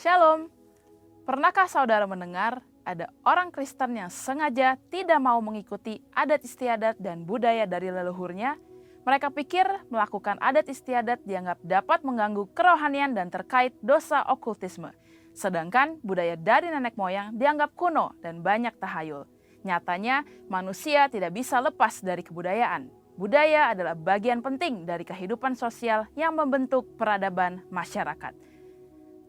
Shalom, pernahkah saudara mendengar ada orang Kristen yang sengaja tidak mau mengikuti adat istiadat dan budaya dari leluhurnya? Mereka pikir melakukan adat istiadat dianggap dapat mengganggu kerohanian dan terkait dosa okultisme. Sedangkan budaya dari nenek moyang dianggap kuno dan banyak tahayul. Nyatanya manusia tidak bisa lepas dari kebudayaan. Budaya adalah bagian penting dari kehidupan sosial yang membentuk peradaban masyarakat.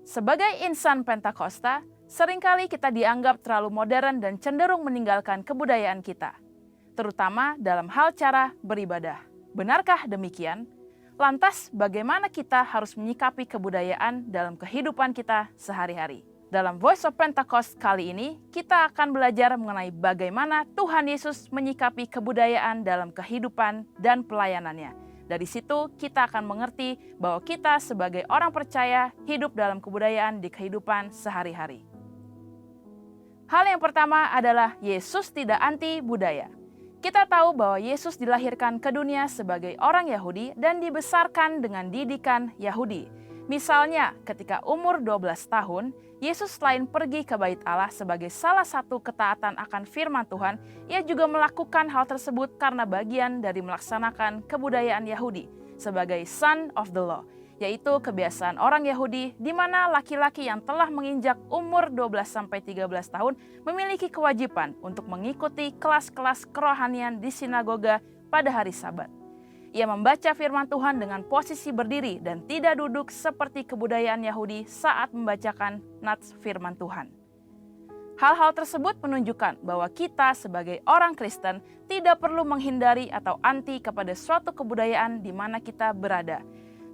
Sebagai insan Pentakosta, seringkali kita dianggap terlalu modern dan cenderung meninggalkan kebudayaan kita, terutama dalam hal cara beribadah. Benarkah demikian? Lantas, bagaimana kita harus menyikapi kebudayaan dalam kehidupan kita sehari-hari? Dalam Voice of Pentecost kali ini, kita akan belajar mengenai bagaimana Tuhan Yesus menyikapi kebudayaan dalam kehidupan dan pelayanannya. Dari situ kita akan mengerti bahwa kita sebagai orang percaya hidup dalam kebudayaan di kehidupan sehari-hari. Hal yang pertama adalah Yesus tidak anti budaya. Kita tahu bahwa Yesus dilahirkan ke dunia sebagai orang Yahudi dan dibesarkan dengan didikan Yahudi. Misalnya ketika umur 12 tahun, Yesus selain pergi ke bait Allah sebagai salah satu ketaatan akan firman Tuhan, ia juga melakukan hal tersebut karena bagian dari melaksanakan kebudayaan Yahudi sebagai son of the law, yaitu kebiasaan orang Yahudi di mana laki-laki yang telah menginjak umur 12-13 tahun memiliki kewajiban untuk mengikuti kelas-kelas kerohanian di sinagoga pada hari Sabat. Ia membaca firman Tuhan dengan posisi berdiri dan tidak duduk seperti kebudayaan Yahudi saat membacakan nats firman Tuhan. Hal-hal tersebut menunjukkan bahwa kita sebagai orang Kristen tidak perlu menghindari atau anti kepada suatu kebudayaan di mana kita berada.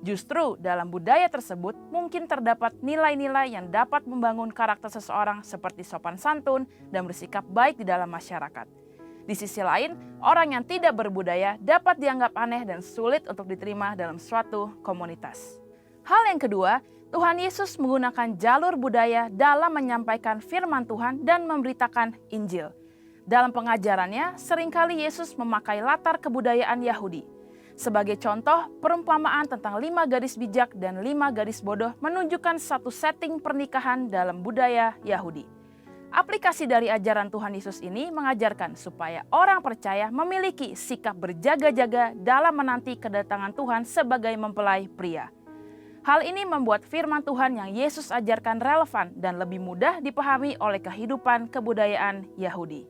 Justru dalam budaya tersebut mungkin terdapat nilai-nilai yang dapat membangun karakter seseorang seperti sopan santun dan bersikap baik di dalam masyarakat. Di sisi lain, orang yang tidak berbudaya dapat dianggap aneh dan sulit untuk diterima dalam suatu komunitas. Hal yang kedua, Tuhan Yesus menggunakan jalur budaya dalam menyampaikan firman Tuhan dan memberitakan Injil. Dalam pengajarannya, seringkali Yesus memakai latar kebudayaan Yahudi. Sebagai contoh, perumpamaan tentang 5 garis bijak dan 5 garis bodoh menunjukkan satu setting pernikahan dalam budaya Yahudi. Aplikasi dari ajaran Tuhan Yesus ini mengajarkan supaya orang percaya memiliki sikap berjaga-jaga dalam menanti kedatangan Tuhan sebagai mempelai pria. Hal ini membuat firman Tuhan yang Yesus ajarkan relevan dan lebih mudah dipahami oleh kehidupan kebudayaan Yahudi.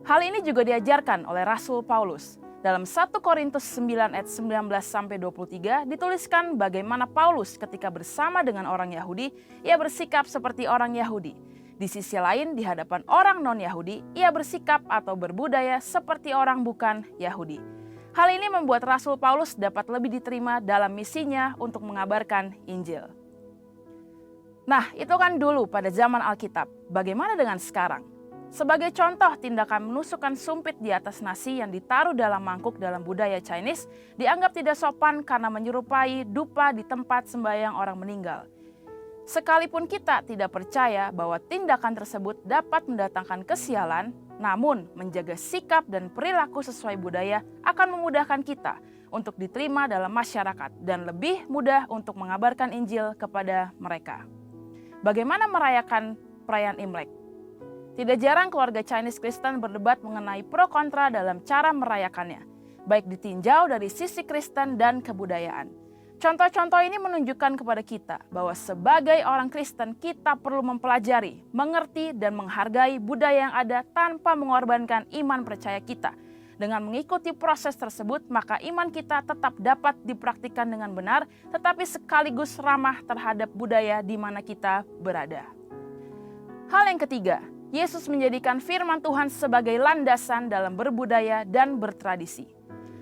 Hal ini juga diajarkan oleh Rasul Paulus. Dalam 1 Korintus 9 ayat 19-23 dituliskan bagaimana Paulus ketika bersama dengan orang Yahudi, ia bersikap seperti orang Yahudi. Di sisi lain, di hadapan orang non-Yahudi, ia bersikap atau berbudaya seperti orang bukan Yahudi. Hal ini membuat Rasul Paulus dapat lebih diterima dalam misinya untuk mengabarkan Injil. Nah, itu kan dulu pada zaman Alkitab. Bagaimana dengan sekarang? Sebagai contoh, tindakan menusukkan sumpit di atas nasi yang ditaruh dalam mangkuk dalam budaya Chinese dianggap tidak sopan karena menyerupai dupa di tempat sembahyang orang meninggal. Sekalipun kita tidak percaya bahwa tindakan tersebut dapat mendatangkan kesialan, namun menjaga sikap dan perilaku sesuai budaya akan memudahkan kita untuk diterima dalam masyarakat dan lebih mudah untuk mengabarkan Injil kepada mereka. Bagaimana merayakan perayaan Imlek? Tidak jarang keluarga Chinese Kristen berdebat mengenai pro kontra dalam cara merayakannya, baik ditinjau dari sisi Kristen dan kebudayaan. Contoh-contoh ini menunjukkan kepada kita bahwa sebagai orang Kristen kita perlu mempelajari, mengerti, dan menghargai budaya yang ada tanpa mengorbankan iman percaya kita. Dengan mengikuti proses tersebut, maka iman kita tetap dapat dipraktikkan dengan benar, tetapi sekaligus ramah terhadap budaya di mana kita berada. Hal yang ketiga, Yesus menjadikan firman Tuhan sebagai landasan dalam berbudaya dan bertradisi.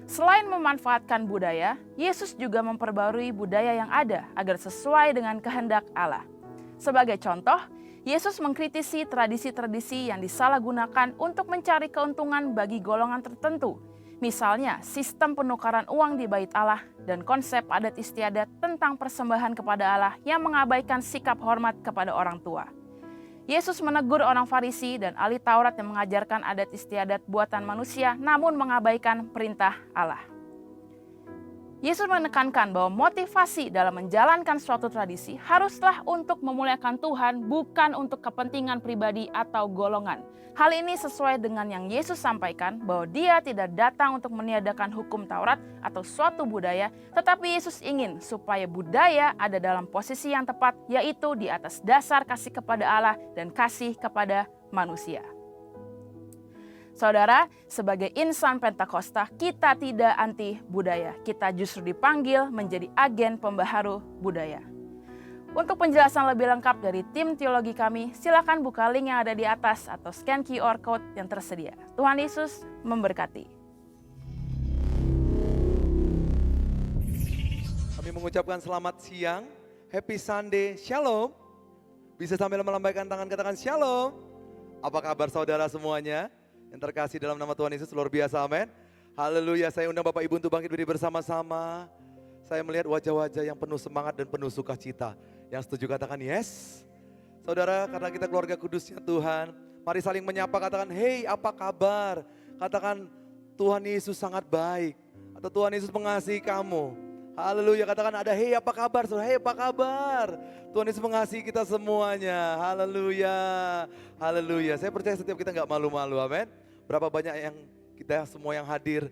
Selain memanfaatkan budaya, Yesus juga memperbarui budaya yang ada agar sesuai dengan kehendak Allah. Sebagai contoh, Yesus mengkritisi tradisi-tradisi yang disalahgunakan untuk mencari keuntungan bagi golongan tertentu. Misalnya, sistem penukaran uang di bait Allah dan konsep adat istiadat tentang persembahan kepada Allah yang mengabaikan sikap hormat kepada orang tua. Yesus menegur orang Farisi dan ahli Taurat yang mengajarkan adat istiadat buatan manusia namun mengabaikan perintah Allah. Yesus menekankan bahwa motivasi dalam menjalankan suatu tradisi haruslah untuk memuliakan Tuhan, bukan untuk kepentingan pribadi atau golongan. Hal ini sesuai dengan yang Yesus sampaikan bahwa Dia tidak datang untuk meniadakan hukum Taurat atau suatu budaya, tetapi Yesus ingin supaya budaya ada dalam posisi yang tepat, yaitu di atas dasar kasih kepada Allah dan kasih kepada manusia. Saudara, sebagai insan Pentakosta, kita tidak anti budaya. Kita justru dipanggil menjadi agen pembaharu budaya. Untuk penjelasan lebih lengkap dari tim teologi kami, silakan buka link yang ada di atas atau scan QR Code yang tersedia. Tuhan Yesus memberkati. Kami mengucapkan selamat siang, Happy Sunday, Shalom. Bisa sambil melambaikan tangan, katakan Shalom. Apa kabar saudara semuanya? Yang terkasih dalam nama Tuhan Yesus, luar biasa, amin. Haleluya, saya undang Bapak Ibu untuk bangkit berdiri bersama-sama. Saya melihat wajah-wajah yang penuh semangat dan penuh sukacita. Yang setuju katakan yes. Saudara, karena kita keluarga kudusnya Tuhan, mari saling menyapa, katakan hey apa kabar. Katakan Tuhan Yesus sangat baik. Atau Tuhan Yesus mengasihi kamu. Haleluya, katakan ada hey apa kabar, saudara, hey apa kabar. Tuhan Yesus mengasihi kita semuanya, haleluya. Haleluya, saya percaya setiap kita gak malu-malu, amin. Berapa banyak yang kita semua yang hadir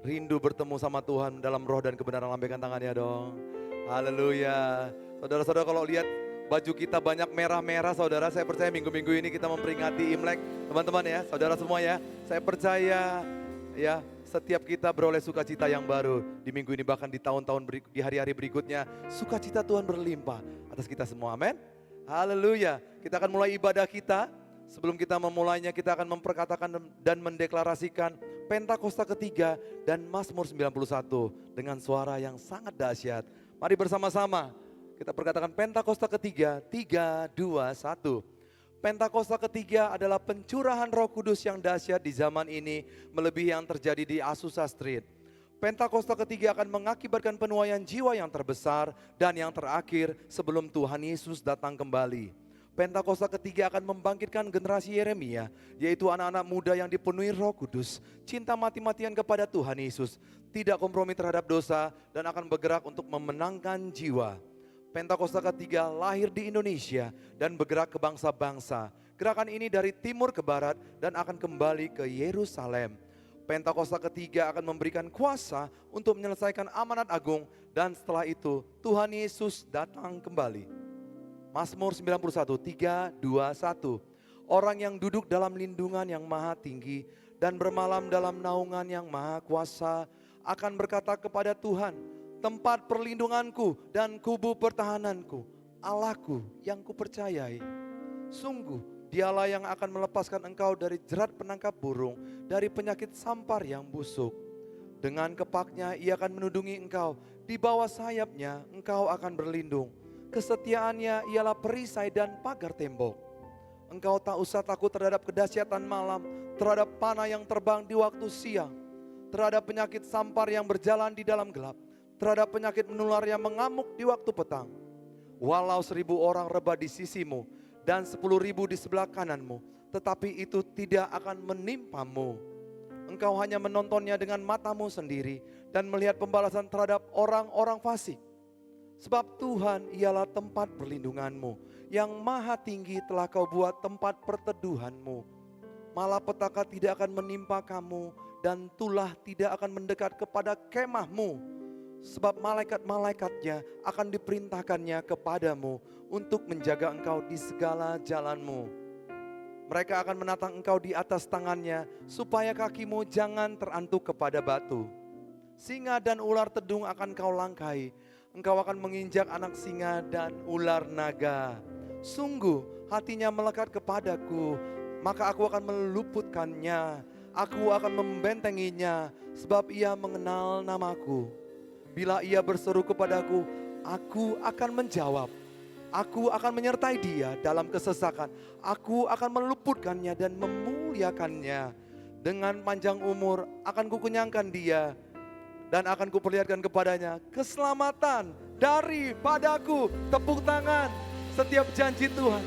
rindu bertemu sama Tuhan dalam roh dan kebenaran, lambaikan tangannya dong. Haleluya. Saudara-saudara kalau lihat baju kita banyak merah-merah saudara, saya percaya minggu-minggu ini kita memperingati Imlek. Teman-teman ya, saudara semua ya, saya percaya ya setiap kita beroleh sukacita yang baru. Di minggu ini bahkan di tahun-tahun di hari-hari berikutnya, sukacita Tuhan berlimpah atas kita semua, amin. Haleluya. Kita akan mulai ibadah kita. Sebelum kita memulainya, kita akan memperkatakan dan mendeklarasikan Pentakosta ketiga dan Mazmur 91 dengan suara yang sangat dahsyat. Mari bersama-sama kita perkatakan Pentakosta ketiga, 3, 2, 1. Pentakosta ketiga adalah pencurahan Roh Kudus yang dahsyat di zaman ini, melebihi yang terjadi di Azusa Street. Pentakosta ketiga akan mengakibatkan penuaian jiwa yang terbesar dan yang terakhir sebelum Tuhan Yesus datang kembali. Pentakosta ketiga akan membangkitkan generasi Yeremia, yaitu anak-anak muda yang dipenuhi Roh Kudus, cinta mati-matian kepada Tuhan Yesus, tidak kompromi terhadap dosa, dan akan bergerak untuk memenangkan jiwa. Pentakosta ketiga lahir di Indonesia dan bergerak ke bangsa-bangsa. Gerakan ini dari timur ke barat dan akan kembali ke Yerusalem. Pentakosta ketiga akan memberikan kuasa untuk menyelesaikan amanat agung, dan setelah itu Tuhan Yesus datang kembali. Mazmur 91, 3, 2, 1. Orang yang duduk dalam lindungan yang maha tinggi dan bermalam dalam naungan yang maha kuasa akan berkata kepada Tuhan, tempat perlindunganku dan kubu pertahananku, Allahku yang kupercayai. Sungguh dialah yang akan melepaskan engkau dari jerat penangkap burung, dari penyakit sampar yang busuk. Dengan kepaknya ia akan menudungi engkau, di bawah sayapnya engkau akan berlindung. Kesetiaannya ialah perisai dan pagar tembok. Engkau tak usah takut terhadap kedahsyatan malam, terhadap panah yang terbang di waktu siang, terhadap penyakit sampar yang berjalan di dalam gelap, terhadap penyakit menular yang mengamuk di waktu petang. Walau 1.000 orang rebah di sisimu dan 10.000 di sebelah kananmu, tetapi itu tidak akan menimpamu. Engkau hanya menontonnya dengan matamu sendiri dan melihat pembalasan terhadap orang-orang fasik. Sebab Tuhan ialah tempat perlindunganmu, yang maha tinggi telah kau buat tempat perteduhanmu. Malapetaka tidak akan menimpa kamu, dan tulah tidak akan mendekat kepada kemahmu. Sebab malaikat-malaikatnya akan diperintahkannya kepadamu untuk menjaga engkau di segala jalanmu. Mereka akan menatang engkau di atas tangannya, supaya kakimu jangan terantuk kepada batu. Singa dan ular tedung akan kau langkai. Engkau akan menginjak anak singa dan ular naga. Sungguh hatinya melekat kepadaku, maka aku akan meluputkannya. Aku akan membentenginya, sebab ia mengenal namaku. Bila ia berseru kepadaku, aku akan menjawab. Aku akan menyertai dia dalam kesesakan. Aku akan meluputkannya dan memuliakannya. Dengan panjang umur akan kukenyangkan dia, dan akan kuperlihatkan kepadanya keselamatan daripadaku. Tepuk tangan setiap janji Tuhan,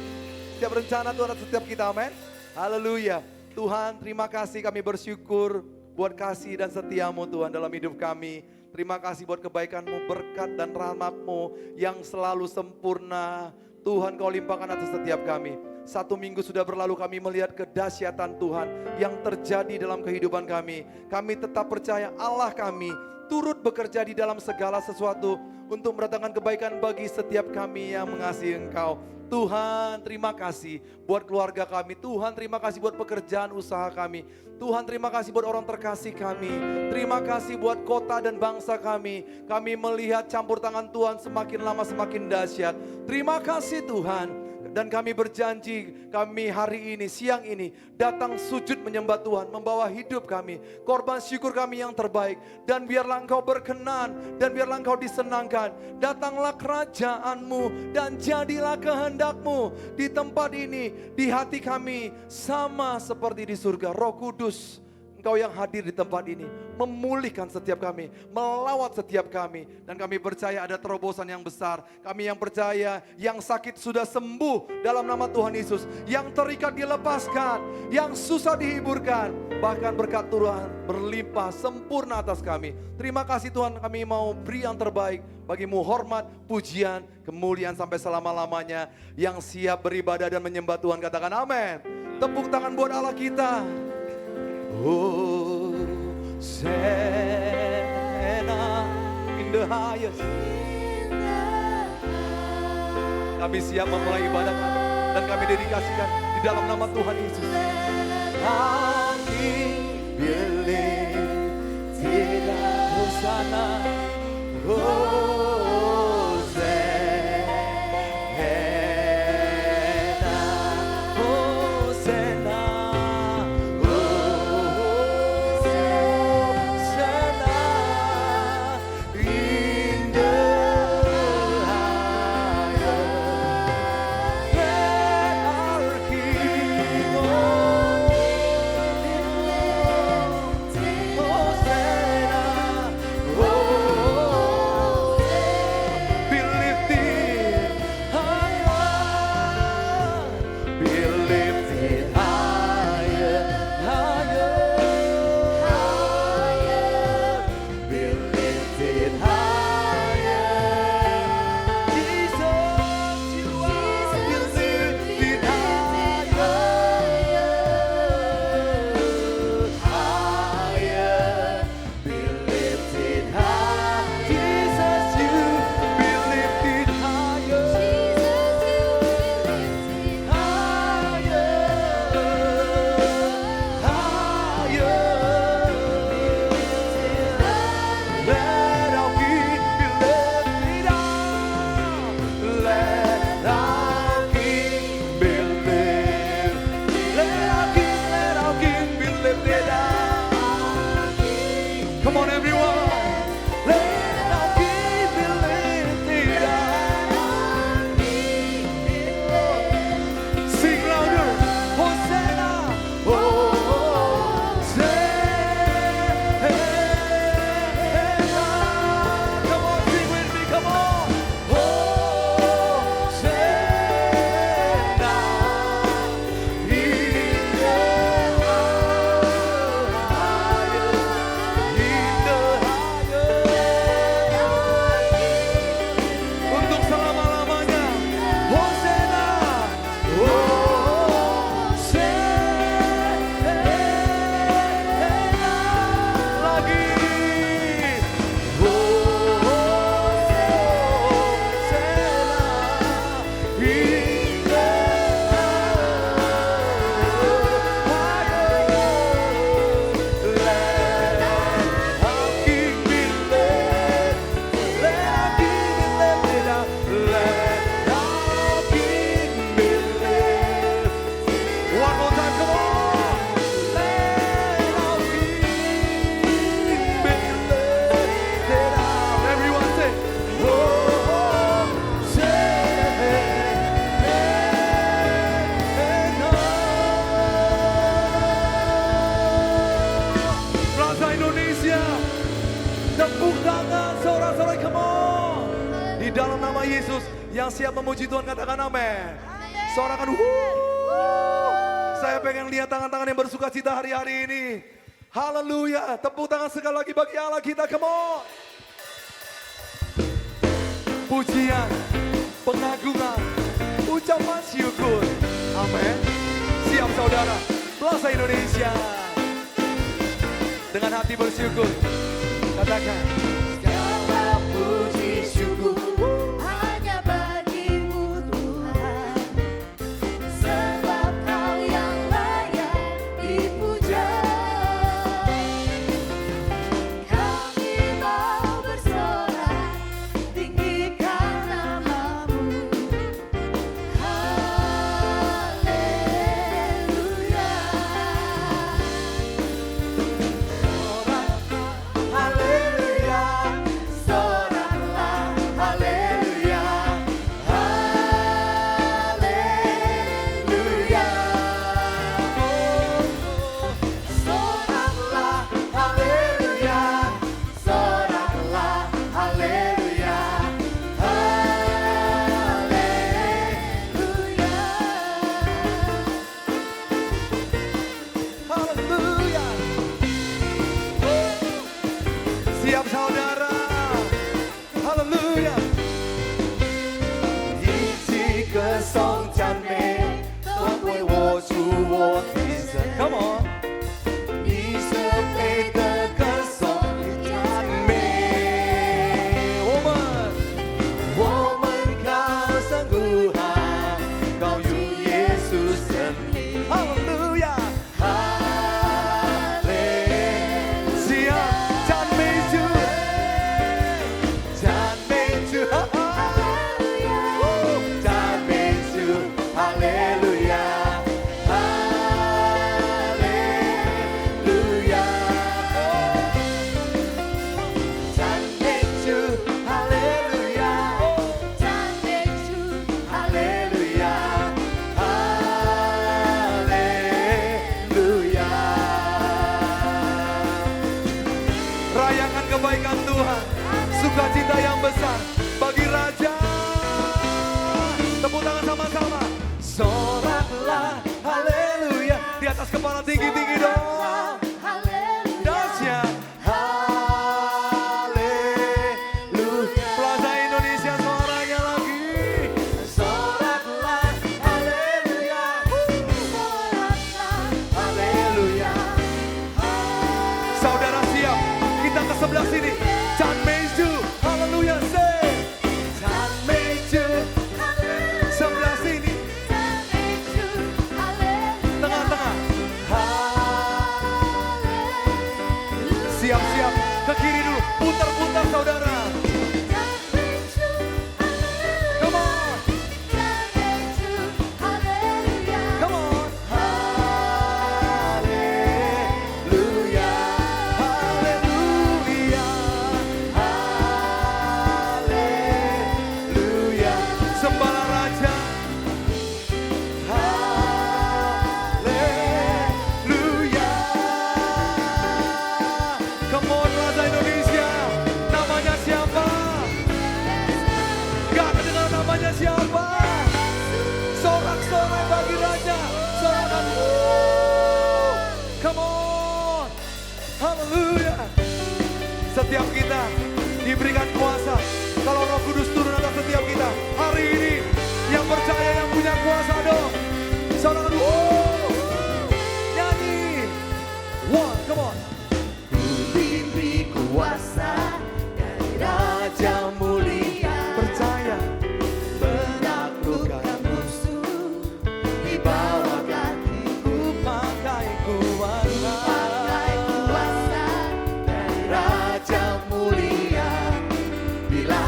setiap rencana Tuhan atas setiap kita, amin. Haleluya. Tuhan terima kasih, kami bersyukur buat kasih dan setiamu Tuhan dalam hidup kami. Terima kasih buat kebaikan-Mu, berkat dan rahmat-Mu yang selalu sempurna. Tuhan, Kau limpahkan atas setiap kami. 1 minggu sudah berlalu, kami melihat kedahsyatan Tuhan yang terjadi dalam kehidupan kami. Kami tetap percaya Allah kami turut bekerja di dalam segala sesuatu untuk mendatangkan kebaikan bagi setiap kami yang mengasihi Engkau. Tuhan, terima kasih buat keluarga kami. Tuhan, terima kasih buat pekerjaan usaha kami. Tuhan, terima kasih buat orang terkasih kami. Terima kasih buat kota dan bangsa kami. Kami melihat campur tangan Tuhan semakin lama semakin dahsyat. Terima kasih Tuhan. Dan kami berjanji, kami hari ini, siang ini, datang sujud menyembah Tuhan, membawa hidup kami, korban syukur kami yang terbaik. Dan biarlah Engkau berkenan, dan biarlah Engkau disenangkan. Datanglah kerajaan-Mu, dan jadilah kehendak-Mu di tempat ini, di hati kami, sama seperti di surga. Roh Kudus, Engkau yang hadir di tempat ini, memulihkan setiap kami, melawat setiap kami. Dan kami percaya ada terobosan yang besar. Kami yang percaya yang sakit sudah sembuh dalam nama Tuhan Yesus. Yang terikat dilepaskan, yang susah dihiburkan. Bahkan berkat Tuhan berlimpah sempurna atas kami. Terima kasih Tuhan, kami mau beri yang terbaik. Bagimu hormat, pujian, kemuliaan sampai selama-lamanya. Yang siap beribadah dan menyembah Tuhan, katakan amin. Tepuk tangan buat Allah kita. Hosanna in the highest. Kami siap memulai ibadah kami dan kami dedikasikan di dalam nama Tuhan Yesus. Kami pilih tidak Hosanna, dalam nama Yesus. Yang siap memuji Tuhan katakan amin. Sorakan saya pengen lihat tangan-tangan yang bersuka cita hari-hari ini. Haleluya. Tepuk tangan sekali lagi bagi Allah kita. Come on. pujian, pengagungan, ucapan syukur. Amin. Siap saudara, Plaza Indonesia. Dengan hati bersyukur, katakan. Segala puji syukur hanya bagimu Tuhan, sebab Kau yang layak dipuja. Kami mau bersorak, tinggikan nama-Mu. Haleluya. Soraklah, haleluya, haleluya. Soraklah, haleluya, soraklah, haleluya, haleluya. Haleluya. Siap saudara. Haleluya. 一起歌颂赞美，都为我主我的神。 Come on. 你是配的歌颂与赞美，我们高声呼喊，高呼耶稣生命。 Haleluya. 哈利 Siap. 赞美主。赞美主，赞美主，哈利路亚，哈利路亚，赞美主，哈利路亚，赞美主，哈利路亚，哈利路亚。 Rayakan kebaikan Tuhan, sukacita yang besar bagi Raja. Tepuk tangan sama-sama. Soraklah, haleluya. Di atas kepala tinggi-tinggi dong. Dahsyat. Haleluya. Plaza Indonesia suaranya lagi. Soraklah, haleluya. Soraklah, haleluya. Saudara siap, kita ke sebelah sini. Chan Meiju, haleluya, say. Chan Meiju, Sebelah sini, Chan Meiju, haleluya. tengah-tengah. Haleluya. Siap-siap, ke kiri dulu. Putar-putar saudara. Chan Meiju, haleluya. Come on, Chan Meiju, haleluya. come on. Haleluya. Haleluya. Haleluya. Sembala Raja. Haleluya. Come on Plaza Indonesia. Namanya siapa? Gak kedengar namanya siapa? Sorak-sorai bagi Raja. Sorakan. Come on. Haleluya. Setiap kita diberikan kuasa. Kalau Roh Kudus turun atas setiap kita. Hari ini yang percaya yang punya kuasa dong. Sorakan. Nyanyi. One, come on. Diberi kuasa dari Raja mulia, Percaya. menaklukkan musuh di bawah kakiku. Pakai kuasa. Pakai kuasa dari Raja mulia, bila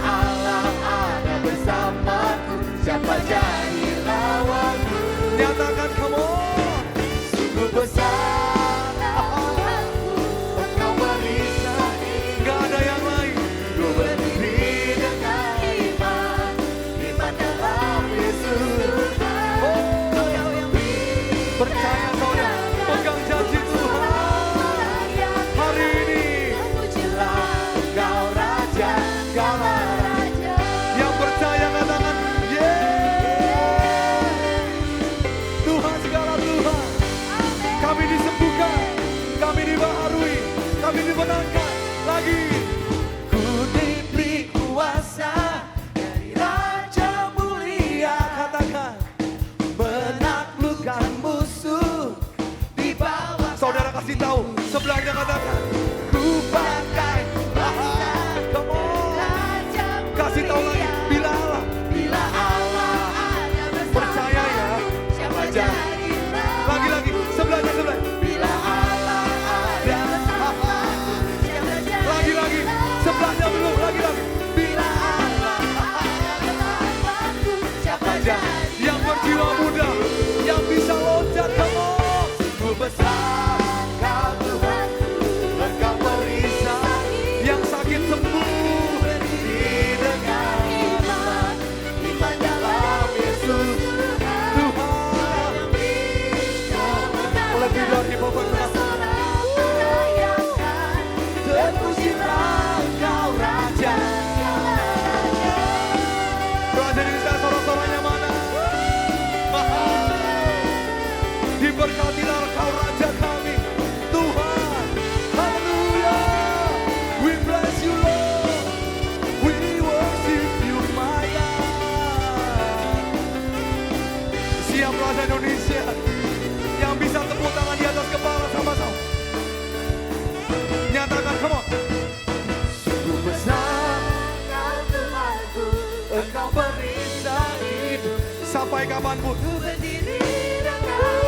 Engkau perisai hidup. Sampai kapanpun. Ku berdiri dengan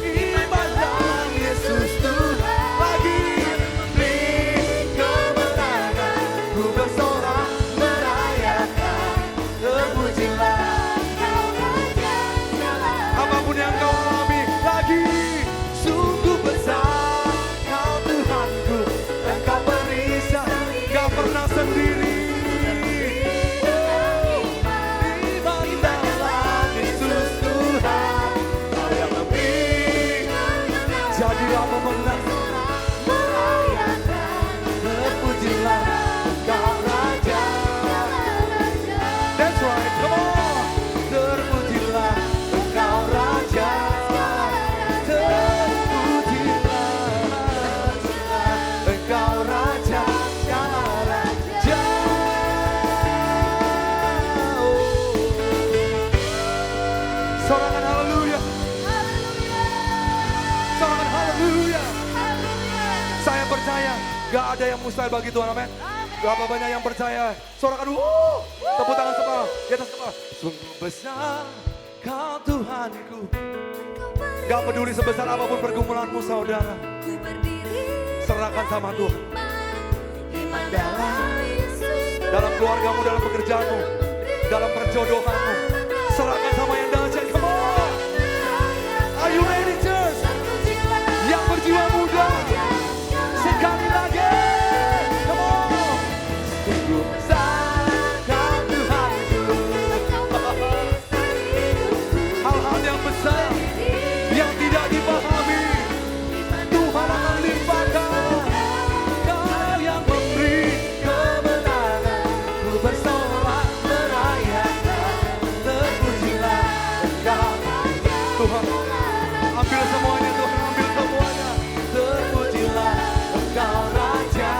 iman dalam Yesus Tuhan. Lagi. Beri kemenangan, ku bersorak merayakan. Terpujilah Kau Raja segala. Apapun yang kau alami. Lagi. Sungguh besar Kau Tuhanku, Engkau perisai. Gak pernah sendiri. Iman dalam Yesus Tuhan. Kau yang lebih, jadilah pemenang. Merayakan, terpujilah Engkau Raja. That's right. Come on. Terpujilah Engkau Raja. Terpujilah Engkau Raja, segala raja. Sorangan haleluya. Sorangan haleluya. Saya percaya gak ada yang mustahil bagi Tuhan, amin. Berapa banyak yang percaya? Sorangan tepuk tangan kepala, di atas kepala. Sungguh besar Kau Tuhanku, Gak peduli sebesar apapun pergumulanmu saudara, ku berdiri serahkan sama Tuhan. iman dalam Yesus Tuhan. Dalam keluargamu, dalam pekerjaanmu, dalam perjodohanmu, serahkan sama yang dahsyat. Come on. Are you ready, church? Yang berjiwa muda, sekali lagi. Come on. Sungguh besar Kau Tuhanku, Hal-hal yang besar, yang tidak dipahami, Tuhan akan limpahkan. Kau yang memberi kemenangan, ku bersorak merayakan. Terpujilah Engkau Tuhan, ambil semuanya, Tuhan, ambil semuanya. Terpujilah Engkau Raja.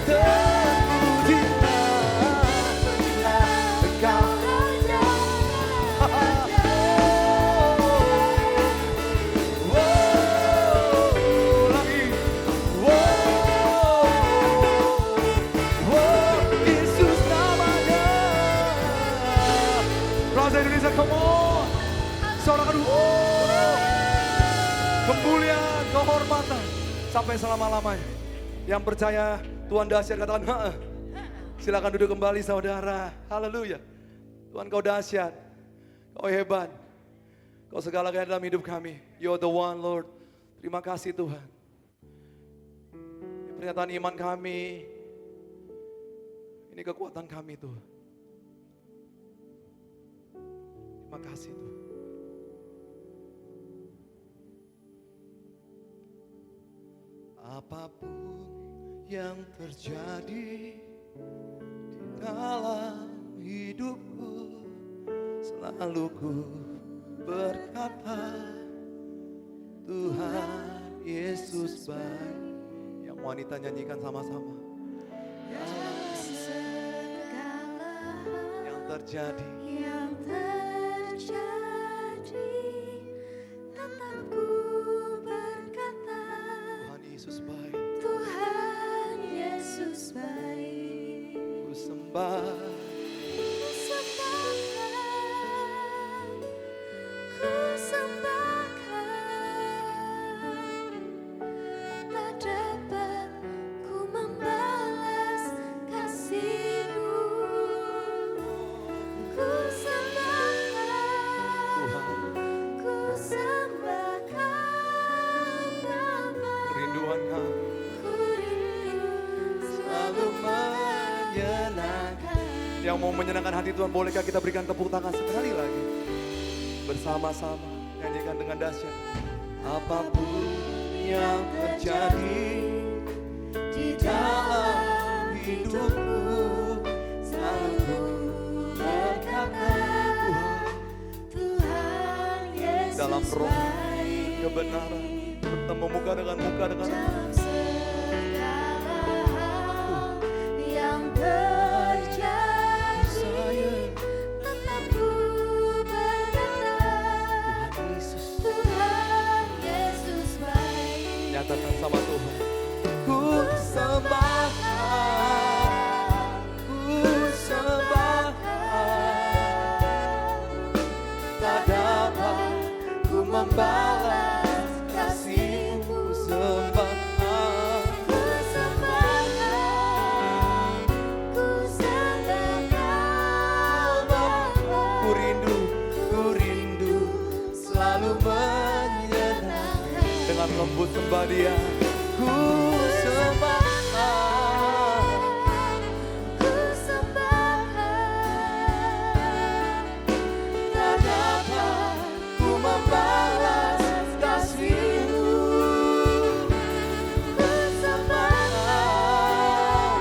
Terpujilah Engkau Raja. Lagi. Yesus namanya. Plaza Indonesia, come on. Sorangan kemuliaan, kehormatan sampai selama-lamanya. Yang percaya Tuhan dahsyat katakan heeh. Silakan duduk kembali saudara. Haleluya. Tuhan kau dahsyat. Kau hebat. Kau segala-galanya dalam hidup kami. You're the one, Lord. Terima kasih Tuhan. Ini pernyataan iman kami. Ini kekuatan kami Tuhan. Terima kasih Tuhan. Apapun yang terjadi di dalam hidupku, selalu ku berkata, Tuhan Yesus baik. Yang wanita nyanyikan sama-sama. Yang terjadi. Yang terjadi, tetap ku berkata, Tuhan Yesus baik. Tuhan Yesus baik. Ku sembah. Ku sembahkan, tak dapat ku membalas kasih-Mu. Ku sembahkan, Tuhan, ku sembahkan Bapa. kerinduan kami. Ku rindu selalu menyenangkan. Yang mau menyenangkan hati Tuhan, bolehkah kita berikan tepuk tangan sekali lagi? Bersama-sama nyanyikan dengan dahsyat. Apapun yang terjadi di dalam hidupku, selalu ku berkata, Tuhan Yesus Dalam roh baik. kebenaran, bertemu muka dengan muka dengan Dalam segala hal yang terjadi, tetap ku berkata, Tuhan Yesus baik. nyatakan sama Tuhan. Ku sembahkan, ku sembahkan. sembah Dia, ku sembah. Tak dapat ku membalas kasih-Mu. Ku sembah,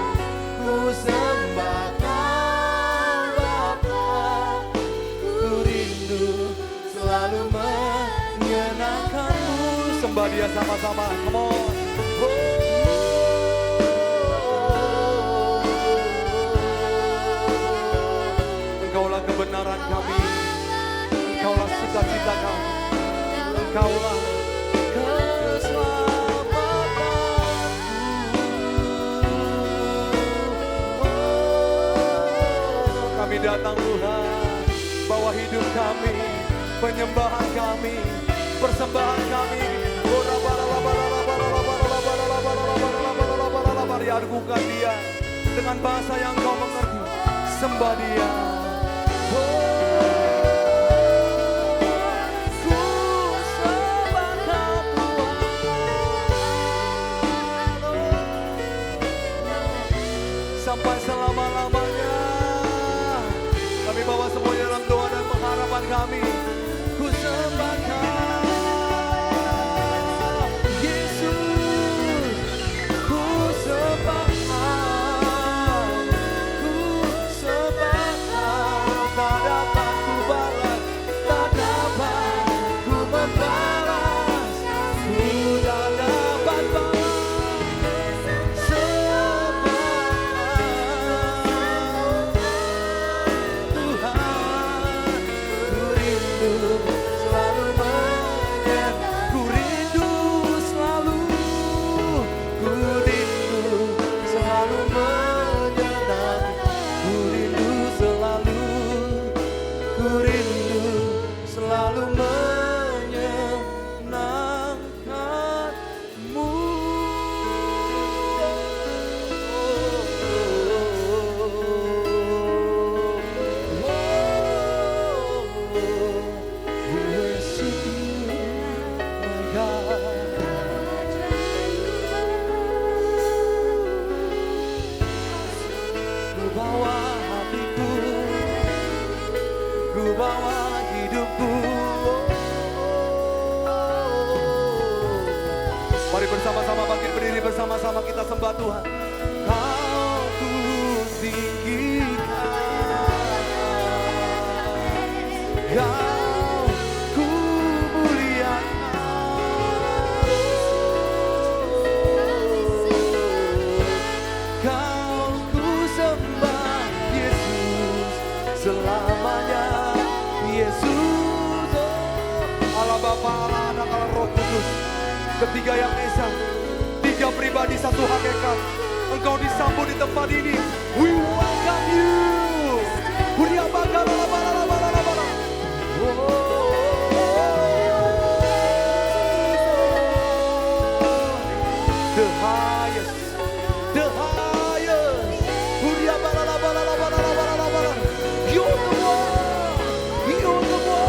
ku sembah Kau Bapa. Ku rindu selalu menyenangkan-Mu. Sembah Dia sama-sama, come on. Engkaulah kebenaran kami, Engkaulah sukacita kami, Engkaulah keselamatanku. Kami datang Tuhan, bawa hidup kami, penyembahan kami, persembahan kami. Argukan Dia dengan bahasa yang kau mengerti. Sembah Dia. Sampai selama-lamanya kami bawa semuanya dalam doa dan pengharapan kami. Ku sembah Kau, Yesus. Ku sembah Kau, ku sembah Kau. Tak dapat ku balas, tak dapat ku membalas, ku tak dapat balas. Mari bersama-sama bangkit berdiri bersama-sama kita sembah Tuhan. Kau ku tinggikan, Kau ku muliakan, Kau ku sembah Yesus selamanya. Yesus, Allah Bapa, Allah Anak, Allah Roh Kudus, ketiga yang esa, tiga pribadi satu hakikat. Engkau disambut di tempat ini. We welcome you. The highest, the highest. You're the one, you're the one.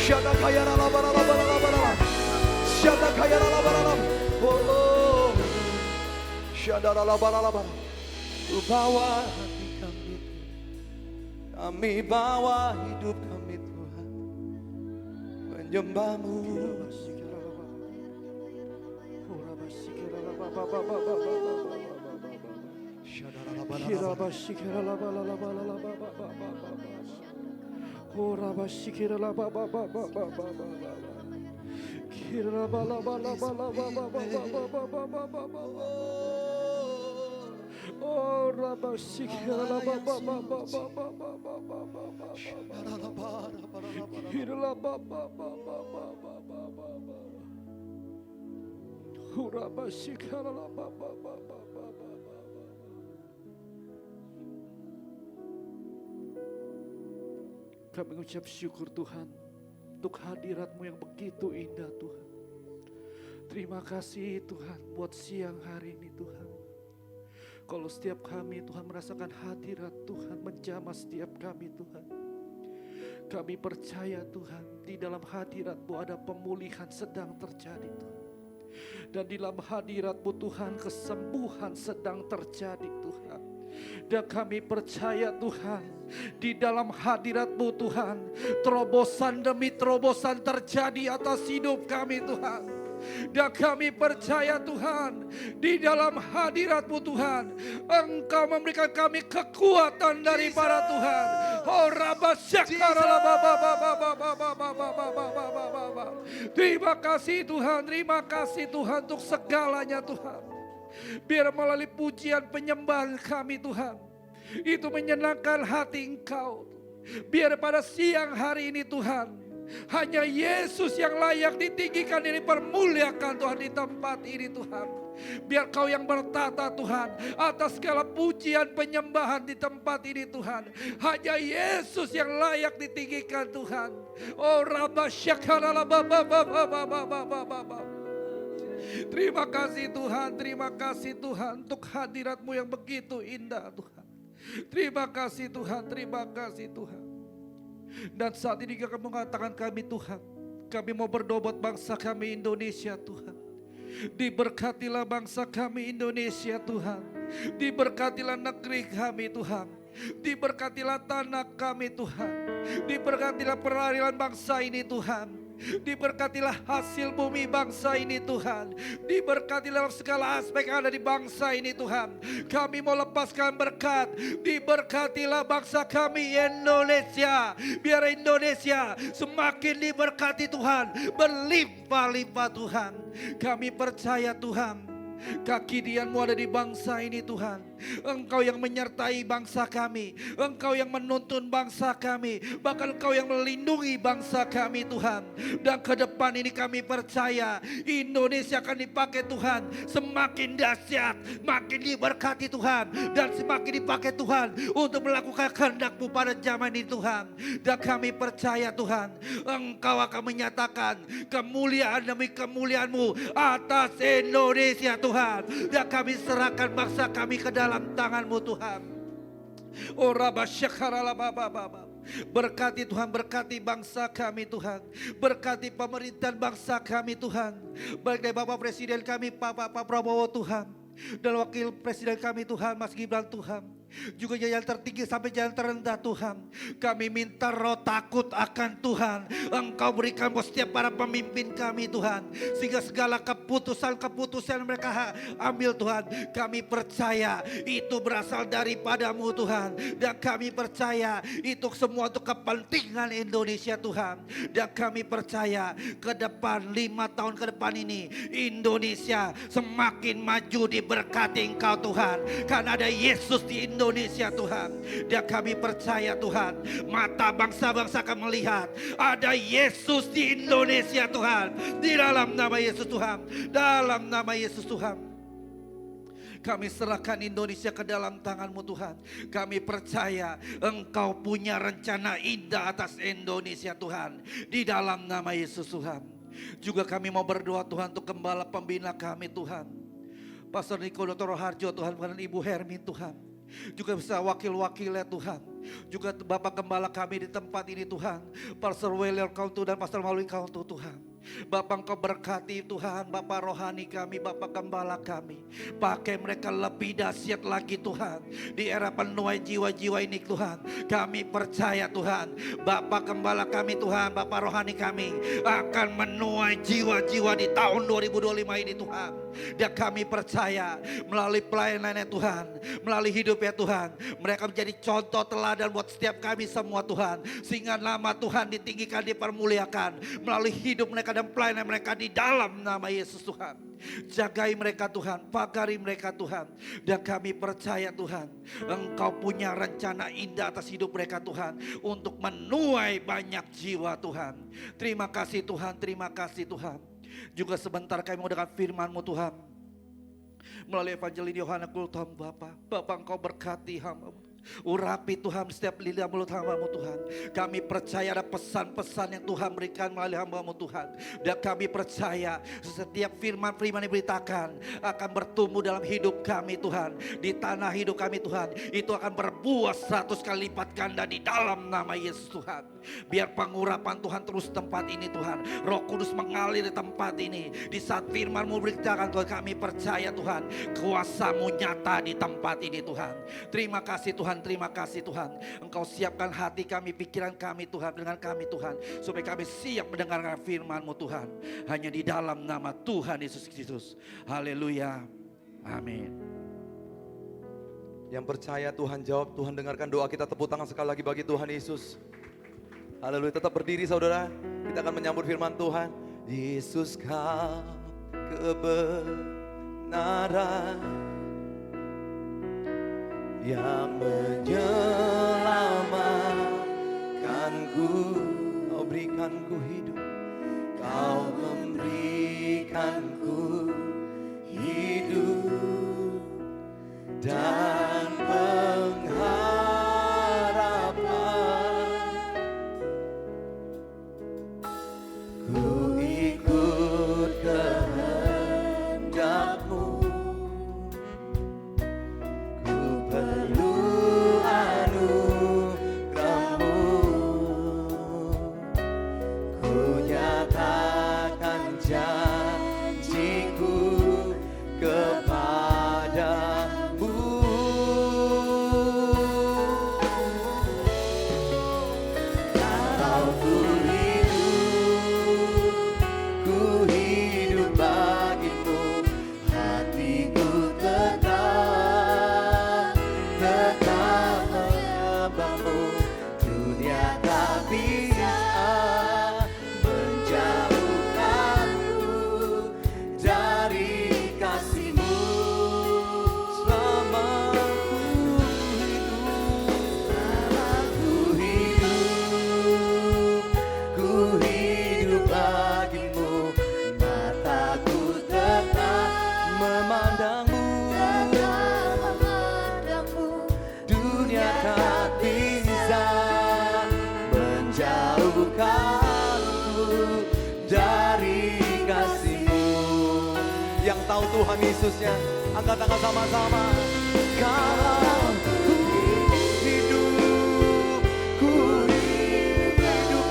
Shada kaya la bara la bara la bara. Shada kaya la bara la. Oh. Shada la bara la bara. Ku bawa hati kami bawa hidup kami Tuhan, menyembah-Mu. Oh, kami mengucap syukur Tuhan untuk hadirat-Mu yang begitu indah Tuhan. Terima kasih Tuhan buat siang hari ini Tuhan. Kalau setiap kami Tuhan merasakan hadirat Tuhan menjamah setiap kami Tuhan. Kami percaya Tuhan di dalam hadirat-Mu ada pemulihan sedang terjadi Tuhan. Dan di dalam hadirat-Mu Tuhan kesembuhan sedang terjadi Tuhan. Dan kami percaya Tuhan di dalam hadirat-Mu Tuhan terobosan demi terobosan terjadi atas hidup kami Tuhan. Dan kami percaya Tuhan di dalam hadirat-Mu Tuhan Engkau memberikan kami kekuatan daripada Tuhan. Oh terima kasih Tuhan, terima kasih Tuhan untuk segalanya Tuhan. Biar melalui pujian penyembahan kami Tuhan itu menyenangkan hati Engkau. Biar pada siang hari ini Tuhan hanya Yesus yang layak ditinggikan dan dipermuliakan Tuhan di tempat ini Tuhan. Biar Kau yang bertata Tuhan atas segala pujian penyembahan di tempat ini Tuhan. Hanya Yesus yang layak ditinggikan Tuhan. Oh Rabba Syakara terima kasih Tuhan untuk hadirat-Mu yang begitu indah Tuhan. Terima kasih Tuhan, terima kasih Tuhan. Dan saat ini kami mengatakan kami Tuhan, kami mau berdoa buat bangsa kami Indonesia Tuhan. Diberkatilah bangsa kami Indonesia Tuhan. Diberkatilah negeri kami Tuhan. Diberkatilah tanah kami Tuhan. Diberkatilah peradilan bangsa ini Tuhan. Diberkatilah hasil bumi bangsa ini Tuhan. Diberkatilah segala aspek yang ada di bangsa ini Tuhan. Kami mau lepaskan berkat. Diberkatilah bangsa kami Indonesia. Biar Indonesia semakin diberkati Tuhan. Berlimpah-limpah Tuhan. Kami percaya Tuhan kaki dian-Mu ada di bangsa ini Tuhan. Engkau yang menyertai bangsa kami. Engkau yang menuntun bangsa kami. Bahkan Engkau yang melindungi bangsa kami Tuhan. Dan ke depan ini kami percaya Indonesia akan dipakai Tuhan semakin dahsyat, makin diberkati Tuhan. Dan semakin dipakai Tuhan untuk melakukan kehendak-Mu pada zaman ini Tuhan. Dan kami percaya Tuhan Engkau akan menyatakan kemuliaan demi kemuliaan-Mu atas Indonesia Tuhan. Dan kami serahkan bangsa kami ke dalam tangan-Mu Tuhan. Oh Rabba Syakara berkati Tuhan, berkati bangsa kami Tuhan. Berkati pemerintahan bangsa kami Tuhan. Baik dari Bapak Presiden kami Pak Prabowo Tuhan. Dan Wakil Presiden kami Tuhan Mas Gibran Tuhan. Juga jalan tertinggi sampai jalan terendah Tuhan. Kami minta roh takut akan Tuhan Engkau berikan buat setiap para pemimpin kami Tuhan. Sehingga segala keputusan mereka ambil Tuhan, kami percaya itu berasal daripada-Mu Tuhan. Dan kami percaya itu semua untuk kepentingan Indonesia Tuhan. Dan kami percaya ke depan 5 tahun ke depan ini Indonesia semakin maju diberkati Engkau Tuhan. Karena ada Yesus di Indonesia Tuhan. Dan kami percaya Tuhan mata bangsa-bangsa akan melihat ada Yesus di Indonesia Tuhan. Di dalam nama Yesus Tuhan. Dalam nama Yesus Tuhan. Kami serahkan Indonesia ke dalam tangan-Mu Tuhan. Kami percaya Engkau punya rencana indah atas Indonesia Tuhan. Di dalam nama Yesus Tuhan. Juga kami mau berdoa Tuhan untuk gembala pembina kami Tuhan. Pastor Niko Dr. Harjo Tuhan, dan Ibu Hermin Tuhan. Juga bisa wakil-wakilnya Tuhan. Juga Bapak Gembala kami di tempat ini Tuhan, Pastor Weller kau Tuhan dan Pastor Malwin kau Tuhan. Bapak Engkau berkati Tuhan, Bapak rohani kami, Bapak Gembala kami. Pakai mereka lebih dahsyat lagi Tuhan. Di era penuai jiwa-jiwa ini Tuhan, kami percaya Tuhan, Bapak Gembala kami Tuhan, Bapak rohani kami akan menuai jiwa-jiwa di tahun 2025 ini Tuhan. Dan kami percaya melalui pelayanannya Tuhan, melalui hidupnya Tuhan, mereka menjadi contoh teladan buat setiap kami semua Tuhan. Sehingga nama Tuhan ditinggikan, dipermuliakan melalui hidup mereka dan pelayanan mereka di dalam nama Yesus Tuhan. Jagai mereka Tuhan, pagari mereka Tuhan. Dan kami percaya Tuhan, Engkau punya rencana indah atas hidup mereka Tuhan, untuk menuai banyak jiwa Tuhan. Terima kasih Tuhan, terima kasih Tuhan. Juga sebentar kami mendengar firman-Mu Tuhan, melalui Evangelin Yohana Kultom Bapak Engkau berkati hamba-Mu. Urapi Tuhan setiap lidah mulut hamba-Mu Tuhan. Kami percaya ada pesan-pesan yang Tuhan berikan melalui hamba-Mu Tuhan. Dan kami percaya setiap firman-firman yang diberitakan akan bertumbuh dalam hidup kami Tuhan. Di tanah hidup kami Tuhan, itu akan berbuah 100 kali lipat ganda di dalam nama Yesus Tuhan. Biar pengurapan Tuhan terus tempat ini Tuhan. Roh Kudus mengalir di tempat ini. Di saat firman-Mu beritakan Tuhan, kami percaya Tuhan, kuasa-Mu nyata di tempat ini Tuhan. Terima kasih Tuhan. Terima kasih Tuhan. Engkau siapkan hati kami, pikiran kami Tuhan, dengan kami Tuhan, supaya kami siap mendengarkan firman-Mu Tuhan. Hanya di dalam nama Tuhan Yesus Kristus. Haleluya. Amin. Yang percaya Tuhan jawab, Tuhan dengarkan doa kita. Tepuk tangan sekali lagi bagi Tuhan Yesus. Haleluya. Tetap berdiri saudara. Kita akan menyambut firman Tuhan. Yesus kau kebenaran yang menyelamatkanku. Kau berikanku hidup, Kau memberikanku hidup dan pengharapan. Ku ikut kehendak-Mu, tahu Tuhan Yesusnya, angkat tangan sama-sama. Kalau ku hidup